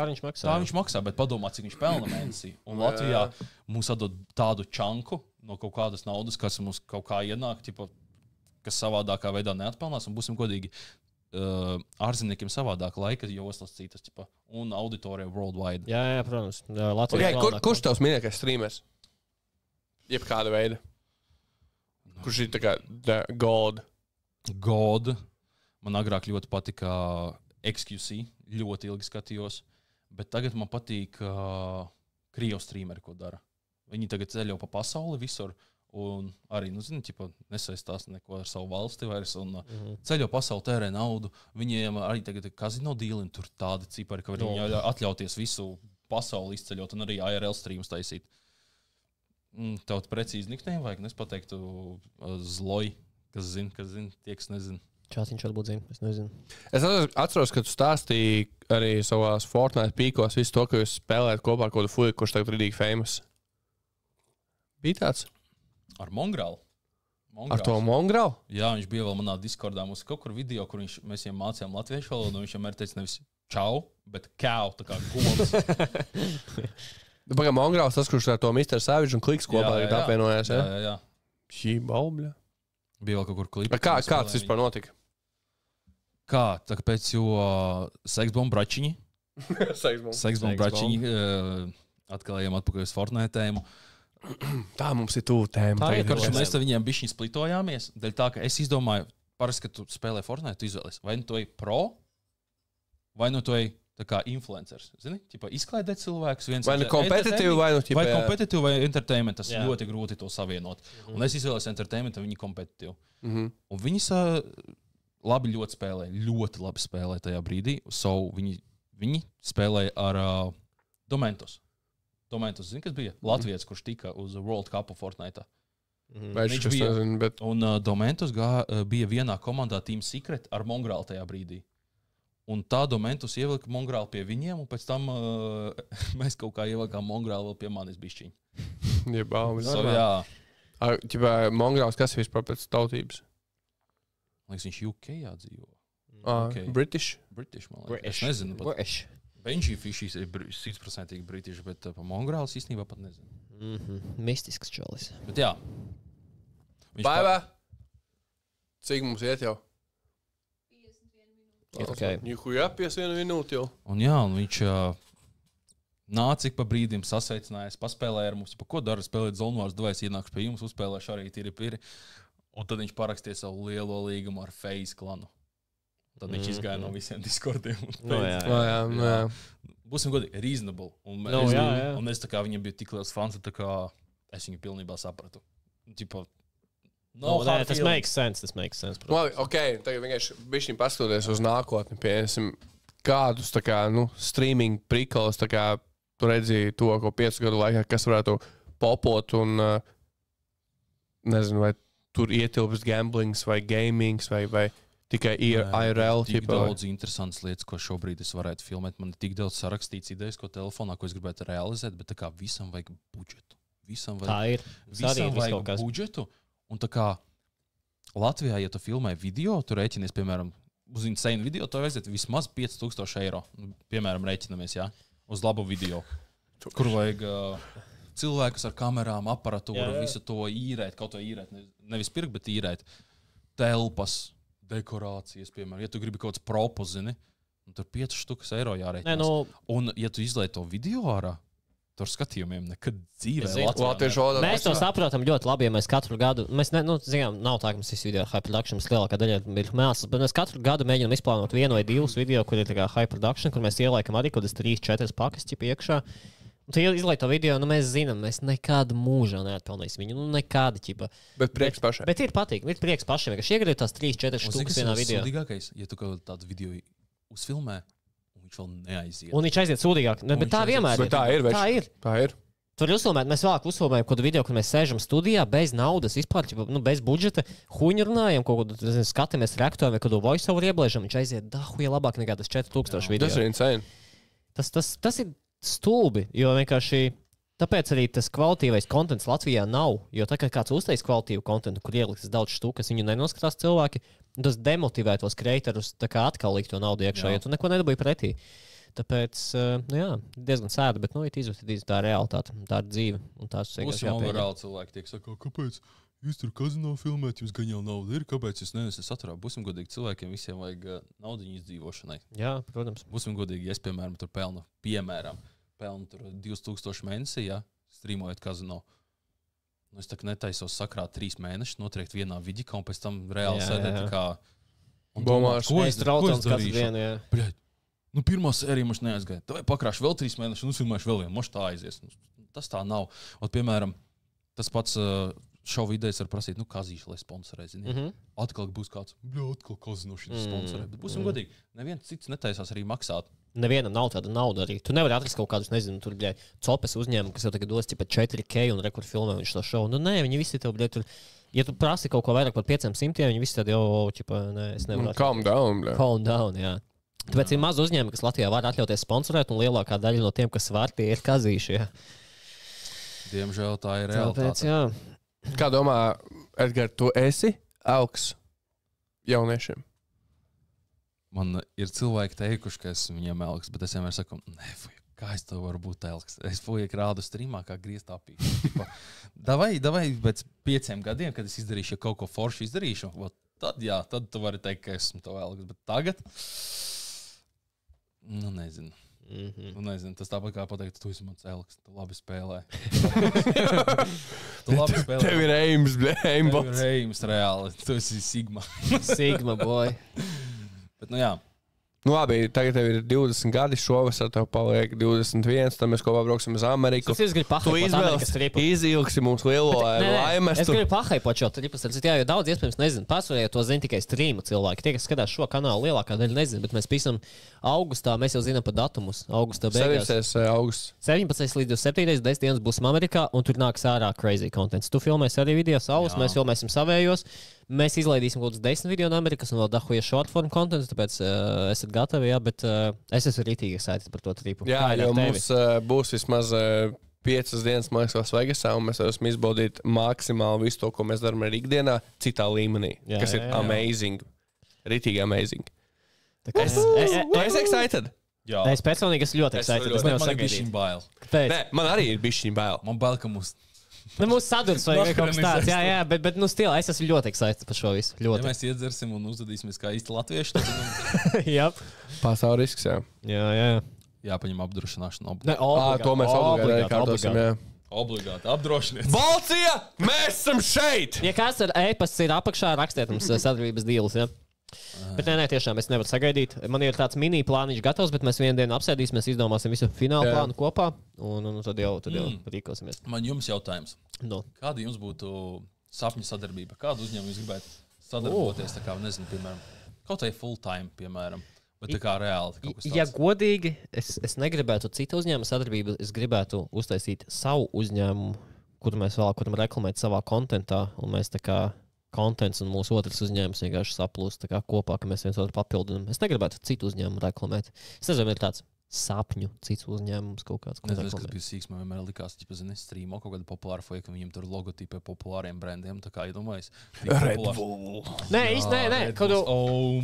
viņš maksā. Tā viņš maksā, bet padomā, cik viņš pelna mēnesī. Un Latvijā mums atdod tādu čanku no kaut kādas naudas, kas mums kaut kā ienāk, kas savādākā veidā neatpelnās, un būsim godīgi, ārzemniekiem savādāk laika joslas citas, un auditorija worldwide. Jā, protams. Latvijā kurš tavs mīļākais streamers? Jebkāda veida. Kurš ir tā kā God? God. Man agrāk ļoti patika XQC. Ļoti ilgi skatījos. Bet tagad man patīk Krievu streameri, ko dara. Viņi tagad ceļo pa pasauli visur. Un arī, nesaistās neko ar savu valsti vairs. Un ceļo pasauli, tērē naudu. Viņiem arī tagad ir kazino dīli. Tur tādi cipari, ka viņi atļauties visu pasauli izceļot un arī IRL streamus taisīt. Tev precīzi niknēm vajag, es pateiktu Zloji, kas zina, tie, kas nezina. Čātiņš varbūt zina, es nezinu. Es atceros, ka tu stāstīji arī savās Fortnite pīkos visu to, ka jūs spēlējat kopā ar kādu fuiku, kurš tagad rīdīgi famous. Bija tāds? Ar Mongrālu. Ar to Mongrālu? Jā, viņš bija vēl manā Discordā. Mums kaut kur video, kur mēs viņam mācījām latviešu valodu, un viņš vienmēr teica nevis čau, bet kāu, tā kā govs. Pagā Mongrāls, tas, kurš ar to Mr. Savage un Kliks kopā ir apvienojās, ja? Jā. Šī baubļa. Bija vēl kaut kur klipi. Kā tas vispār notika? Kā? Tāpēc, jo seksbombu bračiņi. Seksbombu bračiņi atkal ejam atpakaļ uz Fortnite tēmu. Tā mums ir tuvu tēma. Mēs te viņiem bišķiņ splitojāmies. Dēļ tā, ka es izdomāju, parasti, ka tu spēlē Fortnite, tu izvēlies. Vai nu tu ej pro, vai nu tu ej tā kā influencers, zini? Izklaidēt cilvēkus. Vai nu kompetitīvi, vai nu... Vai kompetitīvi, vai entertainment, tas ļoti grūti to savienot. Un es izvēlēs entertainment, un viņi kompetitīvi. Un viņi ļoti spēlē, ļoti labi spēlē tajā brīdī. Viņi spēlēja ar Domentos. Domentos, zini, kas bija? Latvijas, kurš tika uz World Cupu Fortnite. Viņš bija. Nezinu, bet... Un Domentus bija vienā komandā Team Secret ar Mongrālu tajā brīdī. Un tā Domentus ievilka Mongrālu pie viņiem, un pēc tam mēs kaut kā ievilkām Mongrālu vēl pie manis bišķiņi. Mongrāls, kas vispār pēc tautības? Liekas, viņš UK dzīvo. British, man liekas. Es nezinu. British. Benji Fishis ir 100% British, bet pa Mongrāls īstenībā pat nezinu. Mistisks čalis. Bet jā. Baivā! Cik mums iet jau? 51 minūtes. Juhujā, 51 minūti jau. Un jā, un viņš nāca ik pa brīdim, sasveicinājās, paspēlēja ar mums. Pa ko dara? Spēlēt Zonvārs, davais ienākšu pie jums, uzspēlēšu arī tīri. Un tad viņš parakstīja savu lielo līgumu ar FaZe klanu. Tad viņš izgāja no visiem Discordiem. Jā. Būsim godīgi, reasonable. Un es tā kā viņam bija tik liels fans, tā kā es viņu pilnībā sapratu. Tas makes sense. Labi, tagad vienkārši bišķiņ paskatoties uz nākotni, piemēram, kādus tā kā, streaming prikals, tā kā tu redzēji to, ko 5 gadu laikā, kas varētu popot un nezinu, vai tur ietilpst gamblings vai gamings vai tikai IRL. Tik daudz interesantas lietas, ko šobrīd es varētu filmēt. Man ir tik daudz sarakstīts idejas, ko telefonā, ko es gribētu realizēt, bet tā kā visam vajag budžetu. Visam vajag budžetu. Un tā kā Latvijā, ja tu filmē video, tu rēķinies, piemēram, uz insane video, tu vajadzētu vismaz 5000 eiro. Piemēram, rēķinamies, uz labu video. Kur vajag cilvēkus ar kamerām, aparatūru, visu to īrēt, kaut to īrēt. Nevis pirkt, bet īrēt. Telpas, dekorācijas, piemēram. Ja tu gribi kaut kāds propus, zini, tur 5 eiro jārēķinās. Un, ja tu izlaiž to video ārā, tur skatījumiem nekad dzīvē Latvijā. Mēs to saprotam ļoti labi, ja mēs katru gadu, zinām, nav tā, ka mums šis video high production, mēs lielākā daļa ir mēsls, bet mēs katru gadu mēģinām izplānot 1 vai 2 video, kur ir tā kā high production, kur mēs ielaikam arī kaut kādas 3-4 pakas iekšā. Un tu izlaiž to video, mēs zinām, mēs nekādu mūžā neatpelnīsim viņu, nekādu ķipa. Bet prieks pašai. Bet ir patīk, ir prieks pašai, ka iegriet tās 3-4 štukas vienā video. Sūdīgākais, ja tu kaut tādu video uzfilmē, un viņš vēl neaiziet. Un viņš aiziet sūdīgāk, bet tā vienmēr ir. Tā ir. Tur uzfilmēt, mēs vēlāk uzfilmējam kaut kādu video, kur mēs sēžam studijā bez naudas, vispār, bez budžeta, huņu runājam, kaut ko skatāmies rektoram, vai kaut ko voiceover ieblēžam, viņš aiziet dahuja labāk nekā tas 4000 video. Tas ir insane. Tas ir stulbi, jo vienkārši tāpēc arī tas kvalitīvais kontents Latvijā nav. Jo tā kā kāds uztais kvalitīvu kontentu, kur ieliks daudz štukas, viņu nenoskatās cilvēki, tas demotivē tos kreatorus atkal likt to naudu iekšā, jo tu neko nedabūji pretī. Tāpēc, diezgan sēda, bet ir izvērtīta tā realitāte, tā ir dzīve. Mums jau reāli cilvēki tiek saka, kāpēc jūs tur kazino filmēt, jums gan jau nauda ir, kāpēc jūs neesat saturā? Būsim godīgi, cilvēkiem visiem vajag naudiņu izdzīvošanai. Jā, protams. Būsim godīgi, ja es, piemēram, tur pelnu 2000 mēnesī, strīmojot kazino. Es tā kā netaisos sakrāt 3 mēnešus, notriekt vienā vidikā un pēc tam reāli sēdēt tā kā... Domāšu, ko es darīšu? Pirmā sērija mums neaizgāja. Tā vai pakrāšu vēl 3 mēnešus, filmēšu vēl vienu, moš tā aizies. Tas tā nav. Piemēram, tas pats šovu idejas var prasīt, kazīšu, lai sponsorē, zini. Atkal būs kāds, atkal kazinoši sponsorē. Bet būsim godīgi, neviens cits netaisās arī maksāt. Nevienam nav tāda nauda arī. Tu nevari atrast kaut kādus, nezinu, tur, copes uzņēmumu, kas jau tagad dos 4K un rekur filmē viņš to šovu. Nē, viņi visi tev, tur, ja tu prasi kaut ko vairāk par 500, viņi visi tad jau, es nevaru. Calm down, jā. Tāpēc ir maz uzņēmumi, kas Latvijā var atļauties sponsorēt, un lielākā daļa no tiem, kas var, tie ir kazīši. Jā. Diemžēl tā ir realitāte. Kā domā, Edgar, tu esi elks jauniešiem? Man ir cilvēki teikuši, ka esmu viņiem elks, bet es vienmēr saku, kā es to varu būt elks? Es rādu streamā, kā griezt apīgi. Davai, pēc 5 gadiem, kad es izdarīšu, ja kaut ko foršu izdarīšu, tad tu vari teikt, ka esmu to elks. Bet tagad... nezinu. Nezinu. Tas tāpat kā pateikt, tu esi mans elks, tu labi spēlē. Tev ir aims, aimbots. Tev ir aims reāli, tu esi Sigma. Sigma, boy. Bet, jā, Nu, labi, tagad tev ir 20 gadi, šovasar tev paliek 21, tad mēs kopā brauksim uz Ameriku. Es gribu pahaipot izilgsi mums lielo laimes. Es gribu pahaipot šo tripas, jo daudz iespējams nezinu. Pārsvarēja to zina tikai streamu cilvēki. Tie, kas skatās šo kanālu, lielākā daļa nezina, bet mēs pisam augustā, mēs jau zinām par datumus. Augustā beigās. 17. līdz 7. 10 dienas būsim Amerikā, un tur nāks ārā crazy contents. Tu filmēsi arī video savus, mēs filmēsim savējos. Mēs izlaidīsim kaut kādus 10 video no Amerikas un vēl dahuja short form kontentu, tāpēc esat gatavi, jā, bet es esmu rītīgi excited par to tripu. Jā, jo mums būs vismaz 5 dienas, man liekas, Las Vegasā, un mēs varam izbaudīt maksimāli visu to, ko mēs darām arī ikdienā, citā līmenī, kas ir amazing. Rītīgi amazing. Es excited. Jā. Es personīgi esmu ļoti excited. Es nevaru sagaidīt. Nē, man arī ir bišķiņ bail. Man bail, ka mums... Nu, mūsu sadurs vai kaut kas tāds. Jā, bet nu stilā es esmu ļoti excited par šo visu. Ļoti. Ja mēs iedzersim un uzvedīsimies kā īsti latvieši, tad... Jā. Pastāv risks, jā. Jā. Jāpaņem apdrošināšana. To mēs obligāti kārtosim, jā. Obligāti apdrošiniet. Balcija, mēs esam šeit! Ja kāds ar e-pasts ir apakšā, rakstiet mums sadarbības dīlus, jā. Bet nē, tiešām es nevaru sagaidīt. Man ir tāds mini plāniņš gatavs, bet mēs vienu dienu apsēdīsimies, izdomāsim visu finālu plānu kopā, un tad jau rīkosimies. Man jums jautājums. No. Kāda jums būtu sapņu sadarbība? Kādu uzņēmumu jūs gribētu sadarboties? Tā kā, nezinu, piemēram, kaut vai full time, piemēram, bet tā kā reāli kaut kas tāds. Ja godīgi, es negribētu citu uzņēmumu sadarbību, es gribētu uztaisīt savu uzņēmumu, kuru mēs vēlamies reklamēt savā kontentā, un mēs tā kā kontents un mūsu otrs uzņēmums vienkārši saplūst kopā, ka mēs viens otru papildinām. Es negribētu citu uzņēmumu reklamēt. Es nezinu, ir tāds sapņu cits uzņēmums kaut kāds. Nezinu, kas bija sīks, man vienmēr likās, ka streamo kaut kāda populāra foja, ka viņiem tur logotipi populāriem brandiem, tā kā iedomājas. Red Bull. Nē,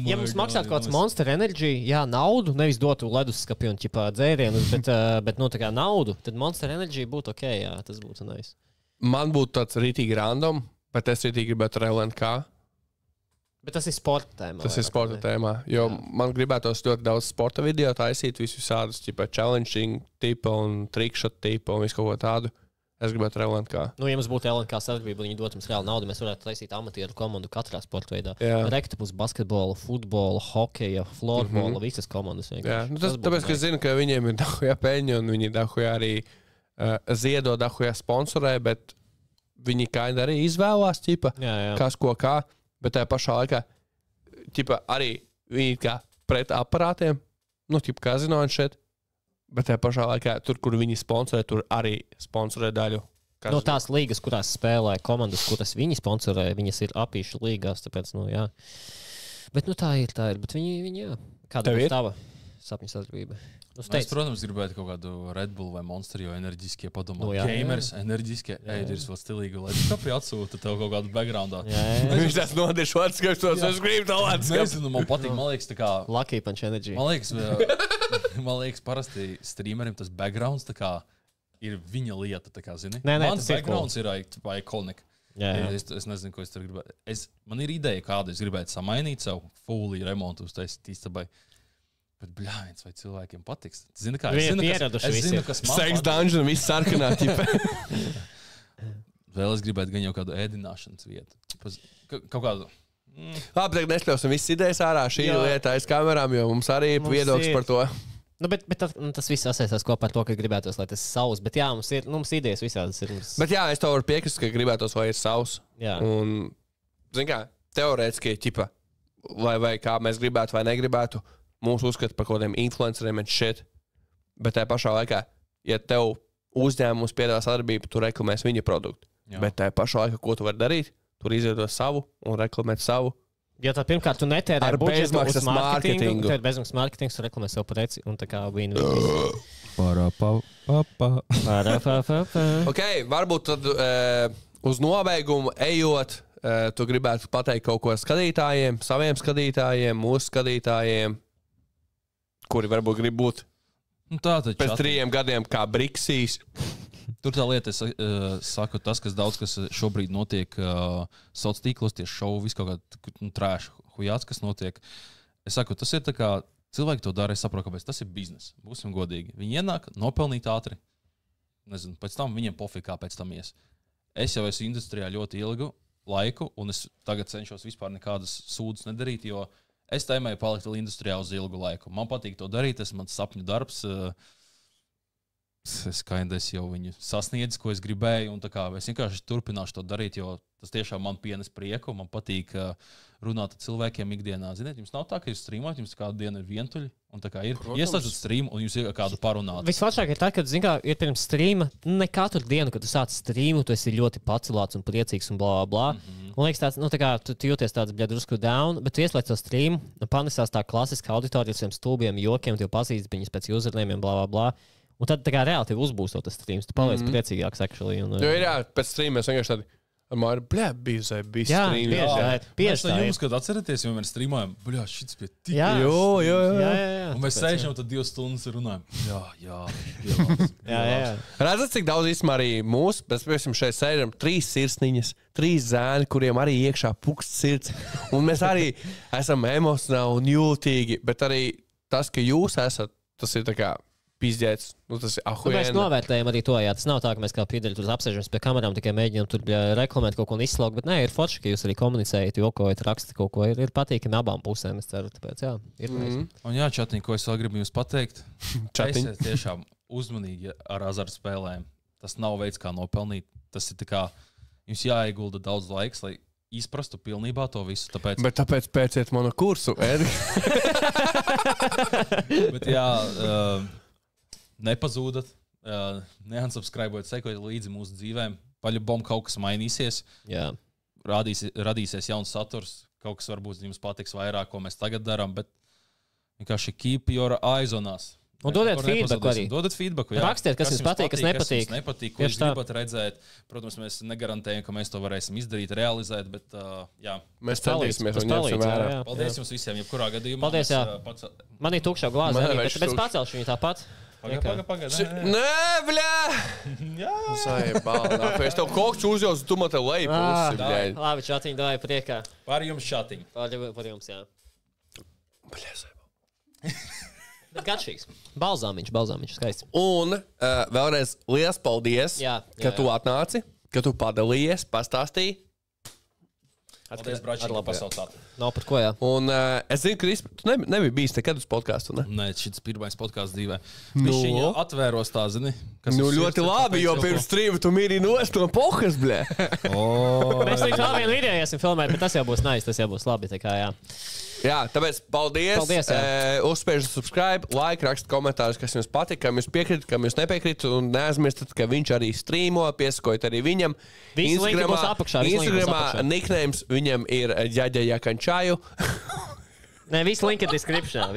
ja mums maksātu kaut kāds Monster Energy, jā, naudu, nevis dotu leduskapi un dzērienus, bet nu tā kā naudu, tad Monster Energy būtu ok, jā, tas būtu nice. Man būtu tāds rītīgi random. Bet es rītīgi gribētu ar LNK. Bet tas ir sporta tēmā. Tas ir sporta tēmā. Jo man gribētos ļoti daudz sporta video taisīt, visādus challenging tipa un trickshot tipa un visu kaut ko tādu. Es gribētu ar LNK. Nu, ja mums būtu LNK sadarbība, viņi dot mums reāli naudu, mēs varētu taisīt amatieru komandu katrā sporta veidā. Rektipus, basketbola, futbola, hokeja, florbola, visas komandas. Jā, nu, tāpēc, ka es zinu, ka viņiem ir dahuja peļņa un viņi dahuja arī ziedo, dahuja sponsorē, bet viņi kāda arī izvēlās, kas ko kā, bet tajā pašā laikā arī viņi kā pret aparātiem, nu, kazino un šeit, bet tajā pašā laikā tur, kur viņi sponsorē, tur arī sponsorē daļu. No tās līgas, kurās spēlē komandas, kuras viņi sponsorē, viņas ir apīšu līgās, tāpēc, nu, jā. Bet, nu, tā ir, bet viņi, jā. Kāda būs tava sapņu sadarbība? Es, protams, gribētu kaut kādu Red Bull vai Monster, jo enerģiskie padomā. Gamers, enerģiskie, ēdieris vēl stilīgi, lai kāpēc atsūta tev kaut kādu backgroundā. Viņš tās nodešu atskaņos, es gribu tā atskaņos. Nezinu, man patīk, man liekas, tā kā... Lucky Punch Energy. Man liekas, parasti streamerim tas backgrounds tā kā ir viņa lieta, tā kā, zini? Nē, man backgrounds ir iconic. Es nezinu, ko es tur gribētu. Man ir ideja, kādu es gribētu samainīt savu fully remontu uz taisīt īstabai. Bet, bļāviens, vai cilvēkiem patiks? Zini, kā? Es zinu, kas man Sex dungeon, viss sarkanā ķipa. Vēl es gribētu gan jau kādu ēdināšanas vietu. Kaut kādu... Labi, tagad nešļausim visas idejas ārā. Šī ir lieta aiz kamerām, jo mums arī ir viedoklis par to. Nu, bet tas viss sasaistās kopā ar to, ka gribētos, lai tas ir savs. Bet jā, mums idejas visādas ir. Bet jā, es tev varu piekrist, ka gribētos, lai ir savs. Jā. Un, zini kā, teorētiski, ķipa, vai kā mēs gribētu vai negribētu, mūsu uzskata par kaut kādiem influenceriem un shit. Bet tajā pašā laikā, ja tev uzņēmums piedāvā sadarbību, tu reklamēsi viņa produktu. Jā. Bet tajā pašā laikā, ko tu vari darīt? Tur izveidot savu un reklamēt savu. Ja tā pirmkārt, tu netērē ar bezmaksas mārketingu. Tad ir bezmaksas mārketings, tu reklamē savu preci un tā kā win. Ok, varbūt tad uz nobeigumu ejot, tu gribētu pateikt kaut ko skatītājiem, saviem skatītājiem, mūsu skatītājiem, kuri varbūt grib būt pēc 3 gadiem kā Briksīs. Tur tā lieta, es saku, tas, kas daudz, kas šobrīd notiek sociālos tīklos, tieši šovu, visu kaut kādu trāšu hujāts, kas notiek. Es saku, tas ir tā kā cilvēki to dara, es saprotu, kāpēc tas ir biznes. Būsim godīgi. Viņi ienāk, nopelnīt ātri. Nezinu, pēc tam viņiem pofīgi, kā pēc tam ies. Es jau esmu industrijā ļoti ilgu laiku, un es tagad cenšos vispār nekādas sūdzes nedarīt, jo Es tēmēju palikt vēl industrijā uz ilgu laiku. Man patīk to darīt, tas ir mans sapņu darbs. Es jau viņu sasniedzu, ko es gribēju, un es vienkārši turpināšu to darīt, jo tas tiešām man pienes prieku. Man patīk runāt ar cilvēkiem ikdienā. Ziniet, jums nav tā, ka jūs streamojat, jums kādu dienu ir vientuļi, un ir ieslēdzat streamu, un jūs ir kādu parunāt. Visvairāk ir tā, ka, ir pirms streama, ne katru dienu, kad tu sāc streamu, tu esi ļoti pacelāts un priecīgs un blā, blā. Man liekas, tāds, tu jūties tāds, drusku down, bet tu ieslēdz to streamu, un panesās tā klasiska auditorija ar saviem stulbiem jokiem, tu pazīsti viņus pēc usernēmiem, blā, blā. Un tad reāli tev uzbūsot tas streams. Tu paliec priecīgāks, actually. Jo ir pēc streama mēs vienkārši tādi, Māri, bija streams. Jā, bieži tā. Jūs, kad atceraties, jau mēs streamojam, šits bija tik. Jā. Un mēs sēžam tad 2 stundas runājam. Jā. Redzat, cik daudz īstenībā arī mūsu, mēs šeit sēžam 3 sirsniņas, 3 zēni, kuriem arī iekšā pukst sirds. Un mēs arī esam emocionāli un jūtīgi, bet arī tas, ka jūs esat, tas ir tā kā pizdzēts. Tas ir ahujēni. Mēs novērtējam arī to, jā. Tas nav tā, ka mēs kā piedeļi tur apsēžamies pie kamerām, tikai mēģinām tur reklamēt kaut ko un izslaukt, bet nē, ir forši, ka jūs arī komunicējat, jokojat, rakstat kaut ko. Ir patīkami abām pusēm, es ceru, tāpēc, jā, ir Un jā, Čatiņ, ko es vēl gribu jums pateikt. Esiet tiešām uzmanīgi ar azartspēlēm. Tas nav veids, kā nopelnīt. Tas ir tā kā, jums jāiegulda daudz laiks, lai izprastu pilnībā to visu. Tāpēc... Bet tāpēc pēciet manu kursu, Edi. Bet jā, nepazūdat, neansubscribojat, sekojiet līdzi mūsu dzīvēm. Paļabom kaut kas mainīsies. Jā. Radīsies jauns saturs. Kaut kas varbūt jums patiks vairāk, ko mēs tagad darām, bet vienkārši keep your eyes on us. Un dodiet feedback arī. Dodiet feedback, jā. Rakstiet, kas jums patīk, kas nepatīk, ko jūs gribat redzēt. Protams, mēs negarantējam, ka mēs to varēsim izdarīt, realizēt, bet jā. Mēs centīsimies un ņemsim vērā. Paldies jums visiem, jebkurā gadījumā. Paldies, jā. Man ir tukšā glāze arī, bet pacelšu viņu tāpat. Pagaid. Nē, bļā! Jā! Zajebālā. Pēc tev koks uzjauts, tu man te leji pusi, bļā. Labi, Čatiņ, dāj priekā. Par jums, Čatiņ. Par jums, jā. Bļā, zajebālā. Bet garšīgs. Balzāmiņš, skaists. Un vēlreiz liels paldies, ka tu atnāci, ka tu padalījies, pastāstīji. Paldies, Bračiņ, ka pasaucāt. Nav par ko, jā. Un es zinu, ka tu nebija bijis nekad uz podcastu, ne? Nē, šis pirmais podcasts dzīvē. Viņš atvēros tā, zini. Ļoti labi, jo pirms streama tu mīri nost no pohas, bļē. Mēs līdz vēl vienu video iesim filmēt, bet tas jau būs nice, tas jau būs labi, tā kā jā. Jā, tāpēc paldies. Uzspiežat subscribe, like, rakst komentārus, kas jums patika, kam jūs piekrit, kam jūs nepiekrit, un neaizmirstat, ka viņš arī streamo, piesakojat arī viņam. Instagramā nicknames viņam ir Ģaģa Jakančāju. Nē, visi linki ir descriptionā,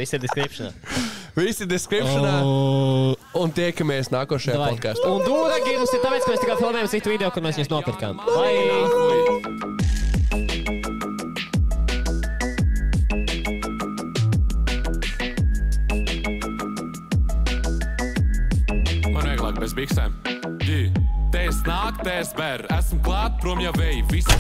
Visi descriptionā. Un tiekamies nākošajā podkastā. Un Dūra Girus ir tāpēc, ka mēs tikai filmējam citu video, kur mēs viņus nopirkām. Bez biksēm. Tēs nāk, tēs ber. Esmu klāt, prom jau vēji. Visi